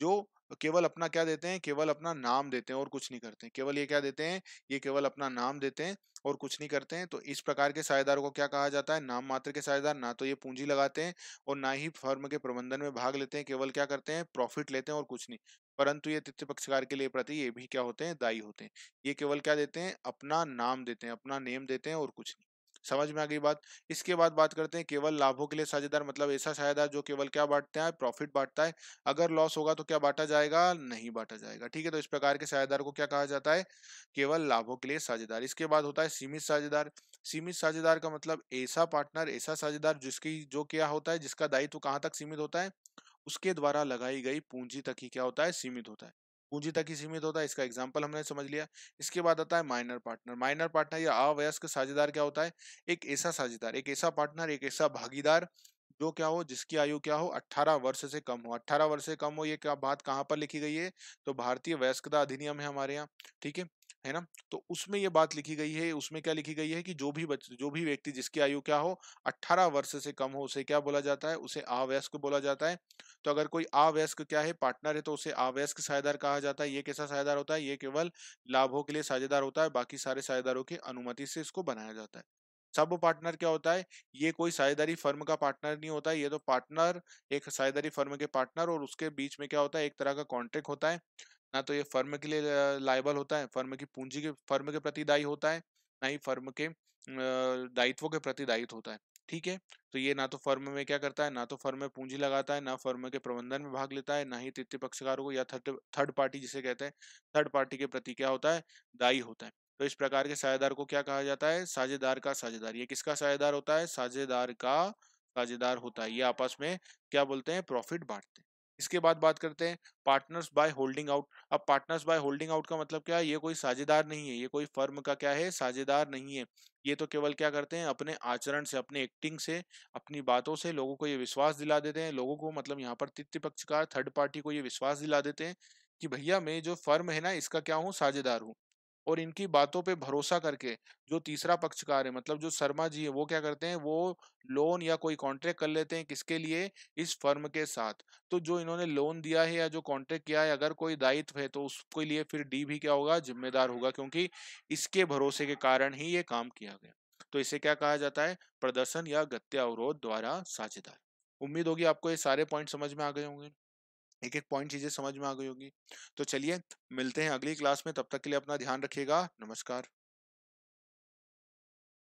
जो केवल अपना क्या देते हैं, केवल अपना नाम देते हैं और कुछ नहीं करते हैं। केवल ये क्या देते हैं, ये केवल अपना नाम देते हैं और कुछ नहीं करते हैं। तो इस प्रकार के साझेदार को क्या कहा जाता है? नाम मात्र के साझेदार। ना तो ये पूंजी लगाते हैं और ना ही फर्म के प्रबंधन में भाग लेते हैं, केवल क्या करते हैं, प्रॉफिट लेते हैं और कुछ नहीं। परंतु ये तृतीय पक्षकार के लिए प्रति ये भी क्या होते हैं, दायी होते हैं। ये केवल क्या देते हैं, अपना नाम देते हैं, अपना नेम देते हैं और कुछ नहीं। समझ में आ गई बात? इसके बाद बात करते हैं केवल लाभों के लिए साझेदार, मतलब ऐसा साझेदार जो केवल क्या बांटता है, प्रॉफिट बांटता है। अगर लॉस होगा तो क्या बांटा जाएगा? नहीं बांटा जाएगा। ठीक है, तो इस प्रकार के साझेदार को क्या कहा जाता है? केवल लाभों के लिए साझेदार। इसके बाद होता है सीमित साझेदार। सीमित साझेदार का मतलब ऐसा पार्टनर, ऐसा साझेदार जिसकी जो क्या होता है, जिसका दायित्व कहाँ तक सीमित होता है, उसके द्वारा लगाई गई पूंजी तक ही क्या होता है, सीमित होता है। पूंजी तक ही सीमित होता है, इसका एग्जाम्पल हमने समझ लिया। इसके बाद आता है माइनर पार्टनर। माइनर पार्टनर या अवयस्क साझेदार क्या होता है? एक ऐसा साझेदार, एक ऐसा पार्टनर, एक ऐसा भागीदार जो क्या हो, जिसकी आयु क्या हो, 18 वर्ष से कम हो। 18 वर्ष से कम हो, ये क्या बात कहाँ पर लिखी गई है? तो भारतीय वयस्कता अधिनियम है हमारे यहाँ। ठीक है ना? तो उसमें ये बात लिखी गई है, उसमें क्या लिखी गई है कि जो भी व्यक्ति जिसकी आयु क्या हो, 18 वर्ष से कम हो, उसे क्या बोला जाता है? उसे अवयस्क बोला जाता है। तो अगर कोई अवयस्क क्या है, पार्टनर है, तो उसे अवयस्क साझेदार कहा जाता है। ये कैसा साझेदार होता है? ये केवल लाभों के लिए साझेदार होता है, बाकी सारे साझेदारों की अनुमति से इसको बनाया जाता है। सब पार्टनर क्या होता है? ये कोई साझेदारी फर्म का पार्टनर नहीं होता है, ये तो पार्टनर, एक साझेदारी फर्म के पार्टनर, और उसके बीच में क्या होता है, एक तरह का कॉन्ट्रैक्ट होता है। ना तो ये फर्म के लिए लायबल होता है, फर्म की पूंजी के, फर्म के प्रति दायी होता है, ना ही फर्म के दायित्वों के प्रति दायित्व होता है। ठीक है, तो ये ना तो फर्म में क्या करता है, ना तो फर्म में पूंजी लगाता है, ना फर्म के प्रबंधन में भाग लेता है, ना ही तृतीय पक्षकारों को, या थर्ड पार्टी जिसे कहते हैं, थर्ड पार्टी के प्रति क्या होता है, दायी होता है। तो इस प्रकार के साझेदार को क्या कहा जाता है? साझेदार का साझेदार। ये किसका साझेदार होता है? साझेदार का साझेदार होता है। ये आपस में क्या बोलते हैं? प्रॉफिट बांटते हैं। इसके बाद बात करते हैं पार्टनर्स बाय होल्डिंग आउट। अब पार्टनर्स बाय होल्डिंग आउट का मतलब क्या है? ये कोई साझेदार नहीं है, ये कोई फर्म का क्या है, साझेदार नहीं है। ये तो केवल क्या करते हैं, अपने आचरण से, अपने एक्टिंग से, अपनी बातों से लोगों को ये विश्वास दिला देते हैं, लोगों को, मतलब यहाँ पर तृतीय पक्षकार, थर्ड पार्टी को ये विश्वास दिला देते हैं कि भैया मैं जो फर्म है ना, इसका क्या हूँ, साझेदार हूँ। और इनकी बातों पे भरोसा करके जो तीसरा पक्षकार है, मतलब जो शर्मा जी है, वो क्या करते हैं, वो लोन या कोई कॉन्ट्रैक्ट कर लेते हैं, किसके लिए? इस फर्म के साथ। तो जो इन्होंने लोन दिया है या जो कॉन्ट्रैक्ट किया है, अगर कोई दायित्व है तो उसके लिए फिर डी भी क्या होगा, जिम्मेदार होगा, क्योंकि इसके भरोसे के कारण ही ये काम किया गया। तो इसे क्या कहा जाता है? प्रदर्शन या गत्यावरोध द्वारा साझेदार। उम्मीद होगी आपको ये सारे पॉइंट समझ में आ गए होंगे, एक एक पॉइंट चीजें समझ में आ गई होगी। तो चलिए, मिलते हैं अगली क्लास में, तब तक के लिए अपना ध्यान रखिएगा। नमस्कार।